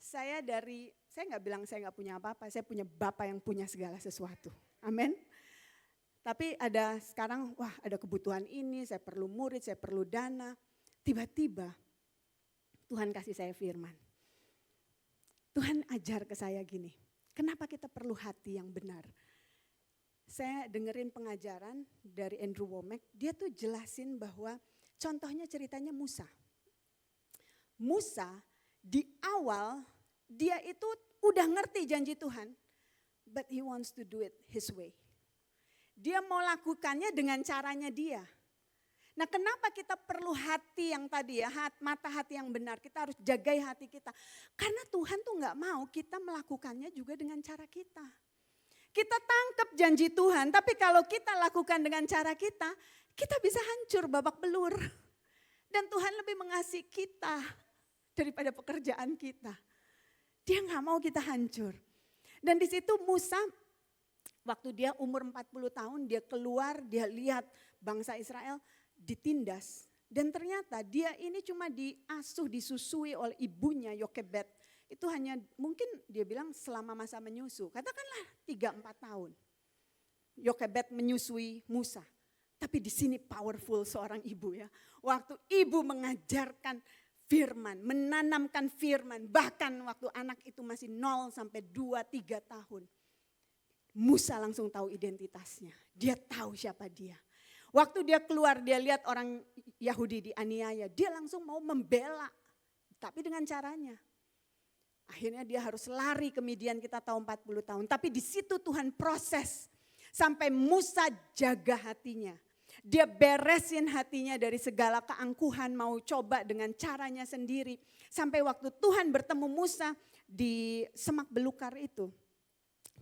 saya dari Saya nggak bilang saya nggak punya apa-apa, saya punya Bapa yang punya segala sesuatu. Amin. Tapi ada sekarang, wah ada kebutuhan ini, saya perlu murid, saya perlu dana. Tiba-tiba Tuhan kasih saya firman. Tuhan ajar ke saya gini, kenapa kita perlu hati yang benar? Saya dengerin pengajaran dari Andrew Wommack, dia tuh jelasin bahwa contohnya ceritanya Musa. Musa di awal dia itu udah ngerti janji Tuhan, but he wants to do it his way. Dia mau lakukannya dengan caranya dia. Nah kenapa kita perlu hati yang tadi ya, mata hati yang benar, kita harus jagai hati kita. Karena Tuhan tuh gak mau kita melakukannya juga dengan cara kita. Kita tangkap janji Tuhan, tapi kalau kita lakukan dengan cara kita bisa hancur babak belur. Dan Tuhan lebih mengasihi kita daripada pekerjaan kita. Dia gak mau kita hancur. Dan di situ Musa, waktu dia umur 40 tahun, dia keluar, dia lihat bangsa Israel ditindas. Dan ternyata dia ini cuma diasuh, disusui oleh ibunya Yokebed. Itu hanya mungkin dia bilang selama masa menyusu. Katakanlah 3-4 tahun. Yokebed menyusui Musa. Tapi di sini powerful seorang ibu ya. Waktu ibu mengajarkan firman, menanamkan firman. Bahkan waktu anak itu masih 0 sampai 2-3 tahun. Musa langsung tahu identitasnya. Dia tahu siapa dia. Waktu dia keluar, dia lihat orang Yahudi dianiaya. Dia langsung mau membela. Tapi dengan caranya. Akhirnya dia harus lari ke Midian, kita tahu 40 tahun. Tapi di situ Tuhan proses. Sampai Musa jaga hatinya. Dia beresin hatinya dari segala keangkuhan, mau coba dengan caranya sendiri. Sampai waktu Tuhan bertemu Musa di semak belukar itu.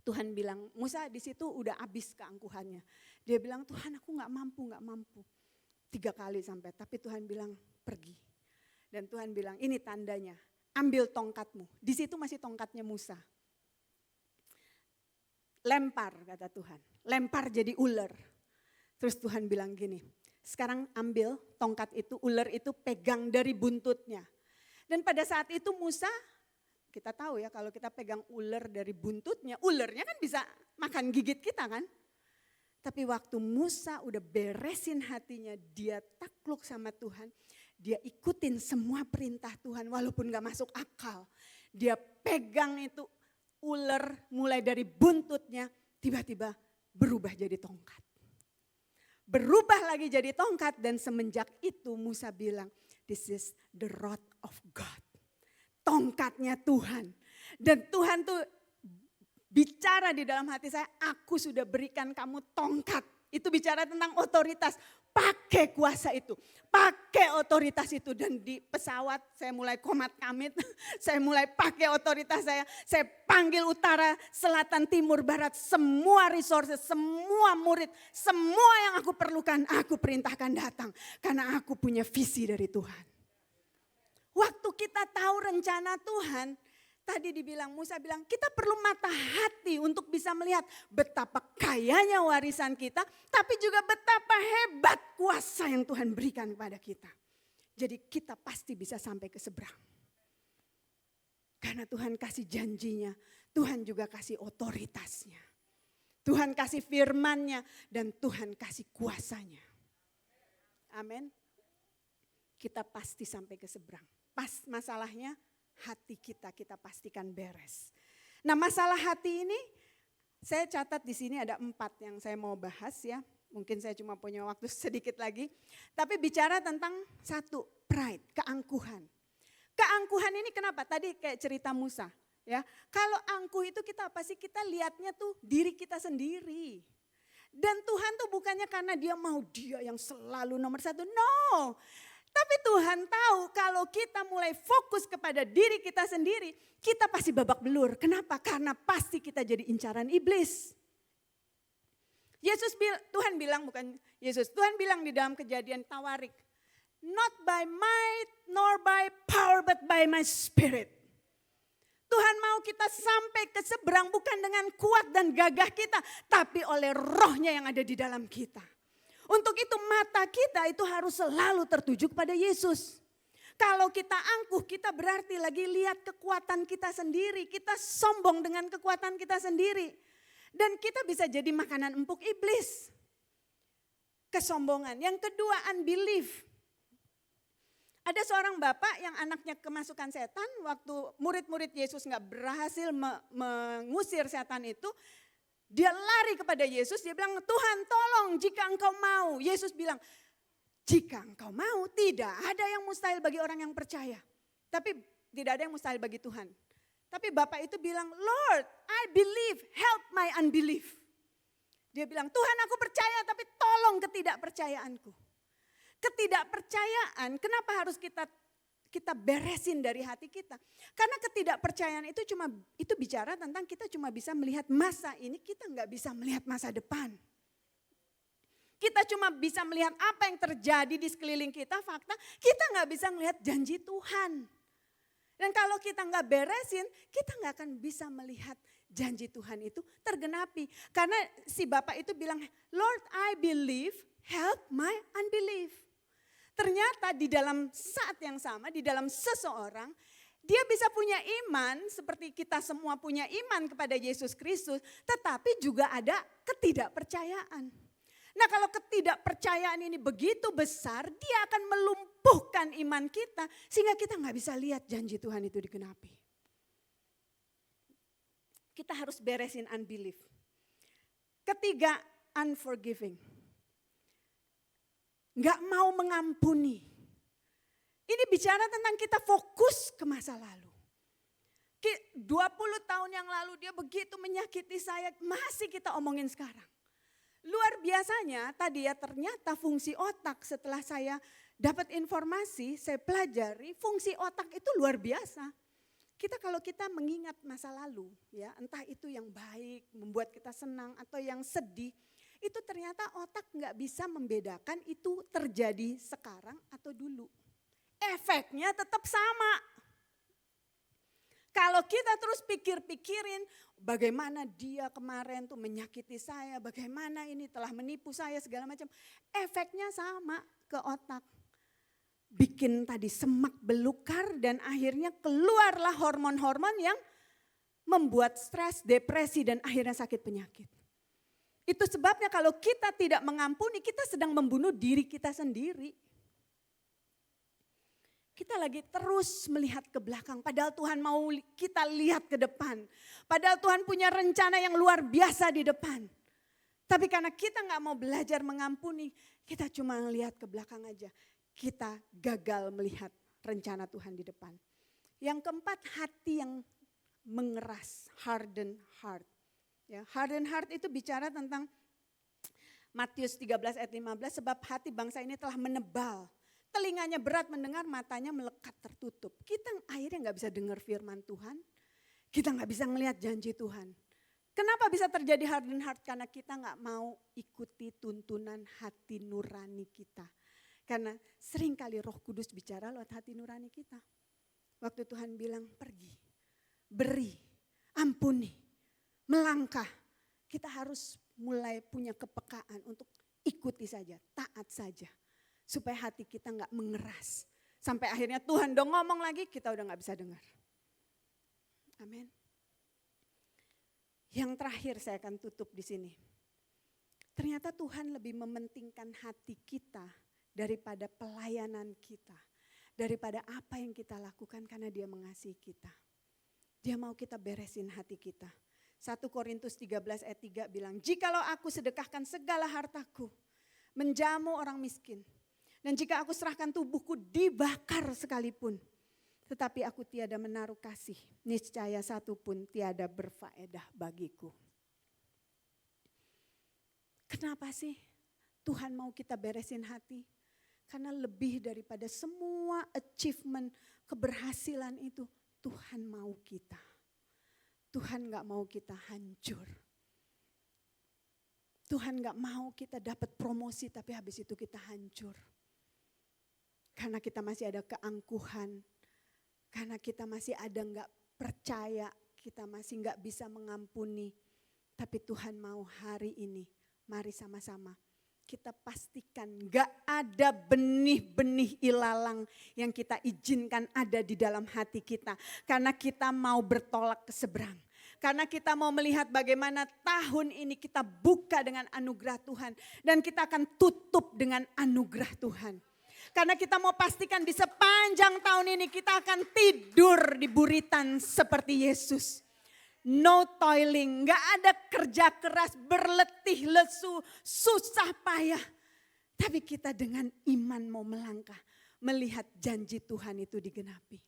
Tuhan bilang, Musa di situ udah habis keangkuhannya. Dia bilang, Tuhan aku gak mampu. 3 kali sampai, tapi Tuhan bilang pergi. Dan Tuhan bilang, ini tandanya, ambil tongkatmu. Di situ masih tongkatnya Musa. Lempar kata Tuhan, lempar jadi ular. Terus Tuhan bilang gini, sekarang ambil tongkat itu, ular itu pegang dari buntutnya. Dan pada saat itu Musa, kita tahu ya kalau kita pegang ular dari buntutnya, ularnya kan bisa makan gigit kita kan. Tapi waktu Musa udah beresin hatinya, dia takluk sama Tuhan. Dia ikutin semua perintah Tuhan walaupun gak masuk akal. Dia pegang itu ular mulai dari buntutnya, tiba-tiba berubah jadi tongkat. Berubah lagi jadi tongkat dan semenjak itu Musa bilang, this is the rod of God. Tongkatnya Tuhan. Dan Tuhan tuh bicara di dalam hati saya, aku sudah berikan kamu tongkat. Itu bicara tentang otoritas. Pakai kuasa itu, pakai otoritas itu. Dan di pesawat saya mulai komat kamit, saya mulai pakai otoritas saya panggil utara, selatan, timur, barat, semua resources, semua murid, semua yang aku perlukan, aku perintahkan datang. Karena aku punya visi dari Tuhan. Waktu kita tahu rencana Tuhan, tadi dibilang, Musa bilang kita perlu mata hati untuk bisa melihat betapa kayanya warisan kita, tapi juga betapa hebat kuasa yang Tuhan berikan kepada kita. Jadi kita pasti bisa sampai ke seberang. Karena Tuhan kasih janjinya, Tuhan juga kasih otoritasnya. Tuhan kasih firman-Nya dan Tuhan kasih kuasanya. Amin. Kita pasti sampai ke seberang. Pas masalahnya hati kita pastikan beres. Nah masalah hati ini saya catat di sini ada 4 yang saya mau bahas ya. Mungkin saya cuma punya waktu sedikit lagi. Tapi bicara tentang 1, pride, keangkuhan. Keangkuhan ini kenapa? Tadi kayak cerita Musa. Ya, kalau angkuh itu kita apa sih? Kita lihatnya tuh diri kita sendiri. Dan Tuhan tuh bukannya karena dia mau dia yang selalu nomor 1. No. Tapi Tuhan tahu kalau kita mulai fokus kepada diri kita sendiri, kita pasti babak belur. Kenapa? Karena pasti kita jadi incaran iblis. Tuhan bilang di dalam Kejadian Tawarik, not by might nor by power but by my spirit. Tuhan mau kita sampai ke seberang bukan dengan kuat dan gagah kita, tapi oleh rohnya yang ada di dalam kita. Untuk itu mata kita itu harus selalu tertuju kepada Yesus. Kalau kita angkuh, kita berarti lagi lihat kekuatan kita sendiri. Kita sombong dengan kekuatan kita sendiri. Dan kita bisa jadi makanan empuk iblis. Kesombongan. Yang kedua, unbelief. Ada seorang bapak yang anaknya kemasukan setan, waktu murid-murid Yesus gak berhasil mengusir setan itu, dia lari kepada Yesus, dia bilang, Tuhan tolong jika engkau mau. Yesus bilang, jika engkau mau, tidak ada yang mustahil bagi orang yang percaya. Tapi tidak ada yang mustahil bagi Tuhan. Tapi bapak itu bilang, Lord, I believe, help my unbelief. Dia bilang, Tuhan aku percaya tapi tolong ketidakpercayaanku. Ketidakpercayaan, kenapa harus kita beresin dari hati kita? Karena ketidakpercayaan itu bicara tentang kita cuma bisa melihat masa ini, kita nggak bisa melihat masa depan. Kita cuma bisa melihat apa yang terjadi di sekeliling kita, fakta, kita nggak bisa melihat janji Tuhan. Dan kalau kita nggak beresin, kita nggak akan bisa melihat janji Tuhan itu tergenapi. Karena si bapak itu bilang, Lord I believe, help my unbelief. Ternyata di dalam saat yang sama, di dalam seseorang, dia bisa punya iman seperti kita semua punya iman kepada Yesus Kristus, tetapi juga ada ketidakpercayaan. Nah kalau ketidakpercayaan ini begitu besar, dia akan melumpuhkan iman kita sehingga kita nggak bisa lihat janji Tuhan itu digenapi. Kita harus beresin unbelief. Ketiga, unforgiving. Nggak mau mengampuni. Ini bicara tentang kita fokus ke masa lalu. 20 tahun yang lalu dia begitu menyakiti saya, masih kita omongin sekarang. Luar biasanya tadi ya ternyata fungsi otak setelah saya dapat informasi, saya pelajari fungsi otak itu luar biasa. Kalau kita mengingat masa lalu ya entah itu yang baik, membuat kita senang atau yang sedih, itu ternyata otak nggak bisa membedakan itu terjadi sekarang atau dulu. Efeknya tetap sama. Kalau kita terus pikir-pikirin bagaimana dia kemarin tuh menyakiti saya, bagaimana ini telah menipu saya segala macam. Efeknya sama ke otak. Bikin tadi semak belukar dan akhirnya keluarlah hormon-hormon yang membuat stres, depresi dan akhirnya sakit penyakit. Itu sebabnya kalau kita tidak mengampuni, kita sedang membunuh diri kita sendiri. Kita lagi terus melihat ke belakang, padahal Tuhan mau kita lihat ke depan. Padahal Tuhan punya rencana yang luar biasa di depan. Tapi karena kita gak mau belajar mengampuni, kita cuma lihat ke belakang aja. Kita gagal melihat rencana Tuhan di depan. Yang keempat, hati yang mengeras, hardened heart. Ya, hardened heart itu bicara tentang Matius 13 ayat 15, sebab hati bangsa ini telah menebal. Telinganya berat mendengar, matanya melekat tertutup. Kita akhirnya gak bisa dengar firman Tuhan, kita gak bisa ngelihat janji Tuhan. Kenapa bisa terjadi hardened heart? Karena kita gak mau ikuti tuntunan hati nurani kita. Karena seringkali Roh Kudus bicara lewat hati nurani kita. Waktu Tuhan bilang pergi, beri, ampuni, melangkah. Kita harus mulai punya kepekaan untuk ikuti saja, taat saja. Supaya hati kita gak mengeras. Sampai akhirnya Tuhan dong ngomong lagi, kita udah gak bisa dengar. Amin. Yang terakhir saya akan tutup di sini. Ternyata Tuhan lebih mementingkan hati kita daripada pelayanan kita. Daripada apa yang kita lakukan karena dia mengasihi kita. Dia mau kita beresin hati kita. 1 Korintus 13 ayat 3 bilang, jikalau aku sedekahkan segala hartaku, menjamu orang miskin. Dan jika aku serahkan tubuhku dibakar sekalipun, tetapi aku tiada menaruh kasih, niscaya satu pun tiada berfaedah bagiku. Kenapa sih Tuhan mau kita beresin hati? Karena lebih daripada semua achievement, keberhasilan itu, Tuhan mau kita. Tuhan gak mau kita hancur. Tuhan gak mau kita dapat promosi tapi habis itu kita hancur. Karena kita masih ada keangkuhan, karena kita masih ada gak percaya, kita masih gak bisa mengampuni. Tapi Tuhan mau hari ini, mari sama-sama kita pastikan gak ada benih-benih ilalang yang kita izinkan ada di dalam hati kita. Karena kita mau bertolak ke seberang. Karena kita mau melihat bagaimana tahun ini kita buka dengan anugerah Tuhan. Dan kita akan tutup dengan anugerah Tuhan. Karena kita mau pastikan di sepanjang tahun ini kita akan tidur di buritan seperti Yesus. No toiling, gak ada kerja keras, berletih, lesu, susah payah. Tapi kita dengan iman mau melangkah, melihat janji Tuhan itu digenapi.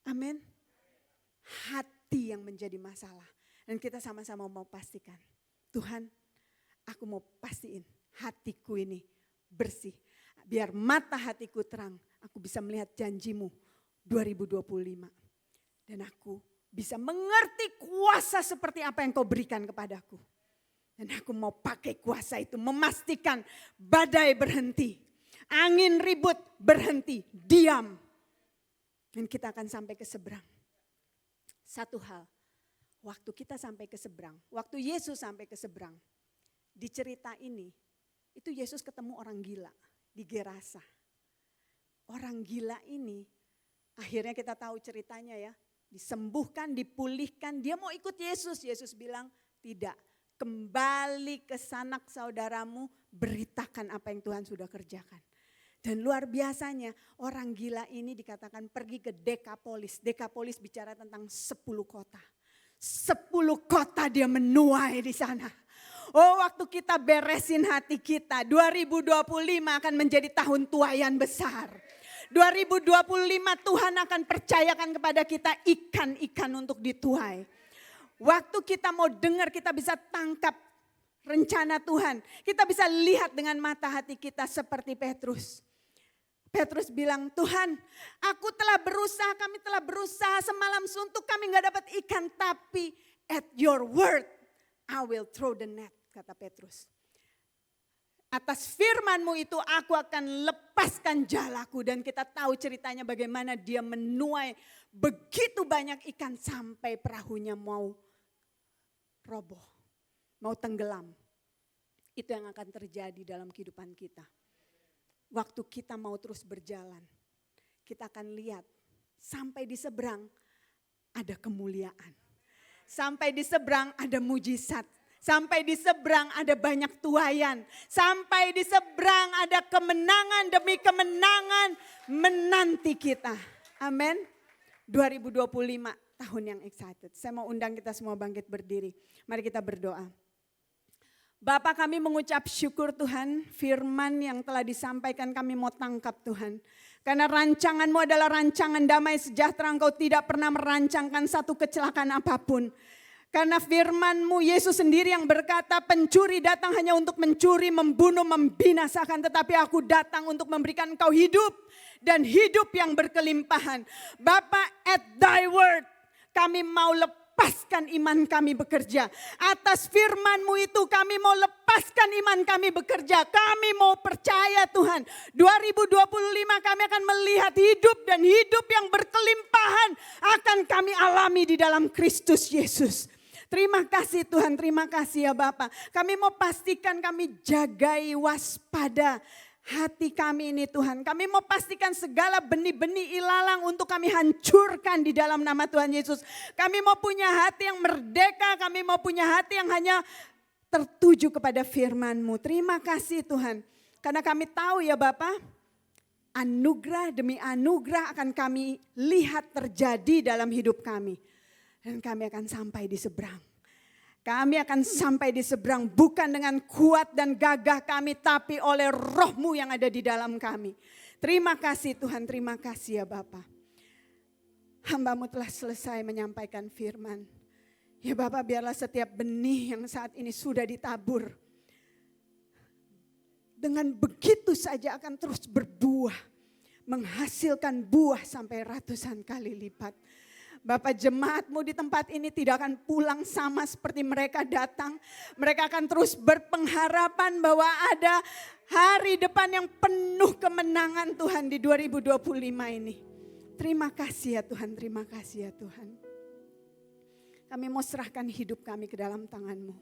Amin. Hati yang menjadi masalah. Dan kita sama-sama mau pastikan, Tuhan, aku mau pastiin hatiku ini bersih. Biar mata hatiku terang, aku bisa melihat janjimu 2025. Dan aku bisa mengerti kuasa seperti apa yang kau berikan kepadaku. Dan aku mau pakai kuasa itu memastikan badai berhenti. Angin ribut berhenti, diam. Dan kita akan sampai ke seberang. Satu hal, waktu kita sampai ke seberang, waktu Yesus sampai ke seberang. Di cerita ini, itu Yesus ketemu orang gila di Gerasa. Orang gila ini, akhirnya kita tahu ceritanya ya. Disembuhkan, dipulihkan, dia mau ikut Yesus. Yesus bilang, tidak, kembali ke sanak saudaramu, beritakan apa yang Tuhan sudah kerjakan. Dan luar biasanya orang gila ini dikatakan pergi ke Dekapolis. Dekapolis bicara tentang 10 kota. 10 kota dia menuai di sana. Oh, waktu kita beresin hati kita, 2025 akan menjadi tahun tuaian besar. 2025 Tuhan akan percayakan kepada kita ikan-ikan untuk dituai. Waktu kita mau dengar, kita bisa tangkap rencana Tuhan. Kita bisa lihat dengan mata hati kita seperti Petrus. Petrus bilang, Tuhan, aku telah berusaha, kami telah berusaha semalam suntuk, kami gak dapat ikan. Tapi at your word, I will throw the net, kata Petrus. Atas firman-Mu itu aku akan lepaskan jalaku. Dan kita tahu ceritanya bagaimana dia menuai begitu banyak ikan sampai perahunya mau roboh, mau tenggelam. Itu yang akan terjadi dalam kehidupan kita. Waktu kita mau terus berjalan, kita akan lihat sampai di seberang ada kemuliaan. Sampai di seberang ada mujizat. Sampai di seberang ada banyak tuaian. Sampai di seberang ada kemenangan demi kemenangan menanti kita. Amin. 2025 tahun yang excited. Saya mau undang kita semua bangkit berdiri. Mari kita berdoa. Bapa, kami mengucap syukur Tuhan, firman yang telah disampaikan kami mau tangkap Tuhan. Karena rancangan-Mu adalah rancangan damai sejahtera, Engkau tidak pernah merancangkan satu kecelakaan apapun. Karena firman-Mu Yesus sendiri yang berkata pencuri datang hanya untuk mencuri, membunuh, membinasakan. Tetapi aku datang untuk memberikan engkau hidup dan hidup yang berkelimpahan. Bapa, at thy word kami mau lepaskan iman kami bekerja. Atas firman-Mu itu kami mau lepaskan iman kami bekerja. Kami mau percaya Tuhan. 2025 kami akan melihat hidup dan hidup yang berkelimpahan akan kami alami di dalam Kristus Yesus. Terima kasih Tuhan, terima kasih ya Bapak. Kami mau pastikan kami jagai waspada hati kami ini Tuhan. Kami mau pastikan segala benih-benih ilalang untuk kami hancurkan di dalam nama Tuhan Yesus. Kami mau punya hati yang merdeka, kami mau punya hati yang hanya tertuju kepada firman-Mu. Terima kasih Tuhan. Karena kami tahu ya Bapak, anugerah demi anugerah akan kami lihat terjadi dalam hidup kami. Dan kami akan sampai di seberang. Kami akan sampai di seberang bukan dengan kuat dan gagah kami, tapi oleh Roh-Mu yang ada di dalam kami. Terima kasih Tuhan, terima kasih ya Bapa. Hamba-Mu telah selesai menyampaikan firman. Ya Bapa, biarlah setiap benih yang saat ini sudah ditabur, dengan begitu saja akan terus berbuah. Menghasilkan buah sampai ratusan kali lipat. Bapak, jemaat-Mu di tempat ini tidak akan pulang sama seperti mereka datang. Mereka akan terus berpengharapan bahwa ada hari depan yang penuh kemenangan Tuhan di 2025 ini. Terima kasih ya Tuhan, terima kasih ya Tuhan. Kami mau serahkan hidup kami ke dalam tangan-Mu.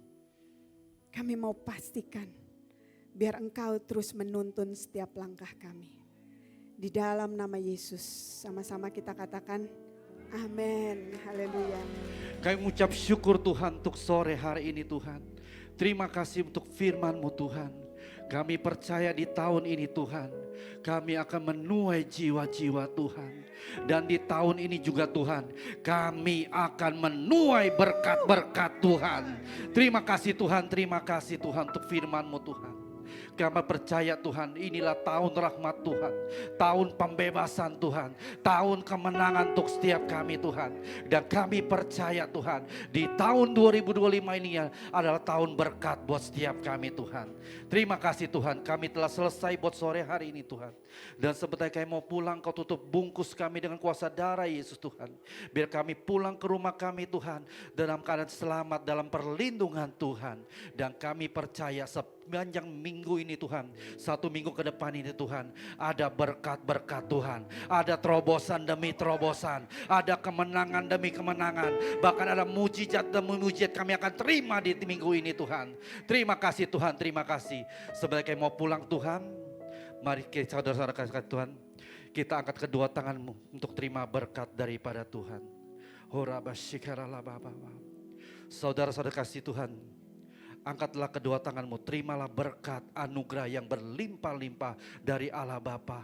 Kami mau pastikan biar Engkau terus menuntun setiap langkah kami. Di dalam nama Yesus, sama-sama kita katakan amin. Haleluya. Kami mengucap syukur Tuhan untuk sore hari ini Tuhan. Terima kasih untuk firman-Mu Tuhan. Kami percaya di tahun ini Tuhan, kami akan menuai jiwa-jiwa Tuhan. Dan di tahun ini juga Tuhan, kami akan menuai berkat-berkat Tuhan. Terima kasih Tuhan untuk firman-Mu Tuhan. Kami percaya Tuhan, inilah tahun rahmat Tuhan, tahun pembebasan Tuhan, tahun kemenangan untuk setiap kami Tuhan. Dan kami percaya Tuhan, di tahun 2025 ini adalah tahun berkat buat setiap kami Tuhan. Terima kasih Tuhan, kami telah selesai buat sore hari ini Tuhan. Dan sebentar kami mau pulang, Kau tutup bungkus kami dengan kuasa darah Yesus Tuhan. Biar kami pulang ke rumah kami Tuhan, dalam keadaan selamat, dalam perlindungan Tuhan. Dan kami percaya sepanjang minggu ini Tuhan, 1 minggu ke depan ini Tuhan, ada berkat-berkat Tuhan, ada terobosan demi terobosan, ada kemenangan demi kemenangan, bahkan ada mujizat demi mujizat kami akan terima di minggu ini Tuhan. Terima kasih Tuhan, terima kasih. Sebenarnya kami mau pulang Tuhan, mari kita saudara-saudara kasih Tuhan, kita angkat kedua tanganmu untuk terima berkat daripada Tuhan. Saudara-saudara kasih Tuhan, angkatlah kedua tanganmu, terimalah berkat anugerah yang berlimpah-limpah dari Allah Bapa.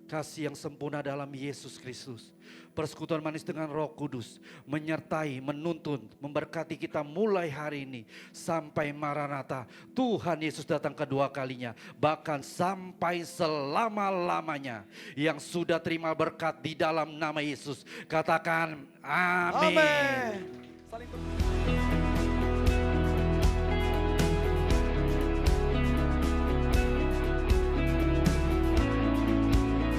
Kasih yang sempurna dalam Yesus Kristus, persekutuan manis dengan Roh Kudus menyertai, menuntun, memberkati kita mulai hari ini sampai Maranatha. Tuhan Yesus datang kedua kalinya, bahkan sampai selama-lamanya. Yang sudah terima berkat di dalam nama Yesus, katakan amin. Saling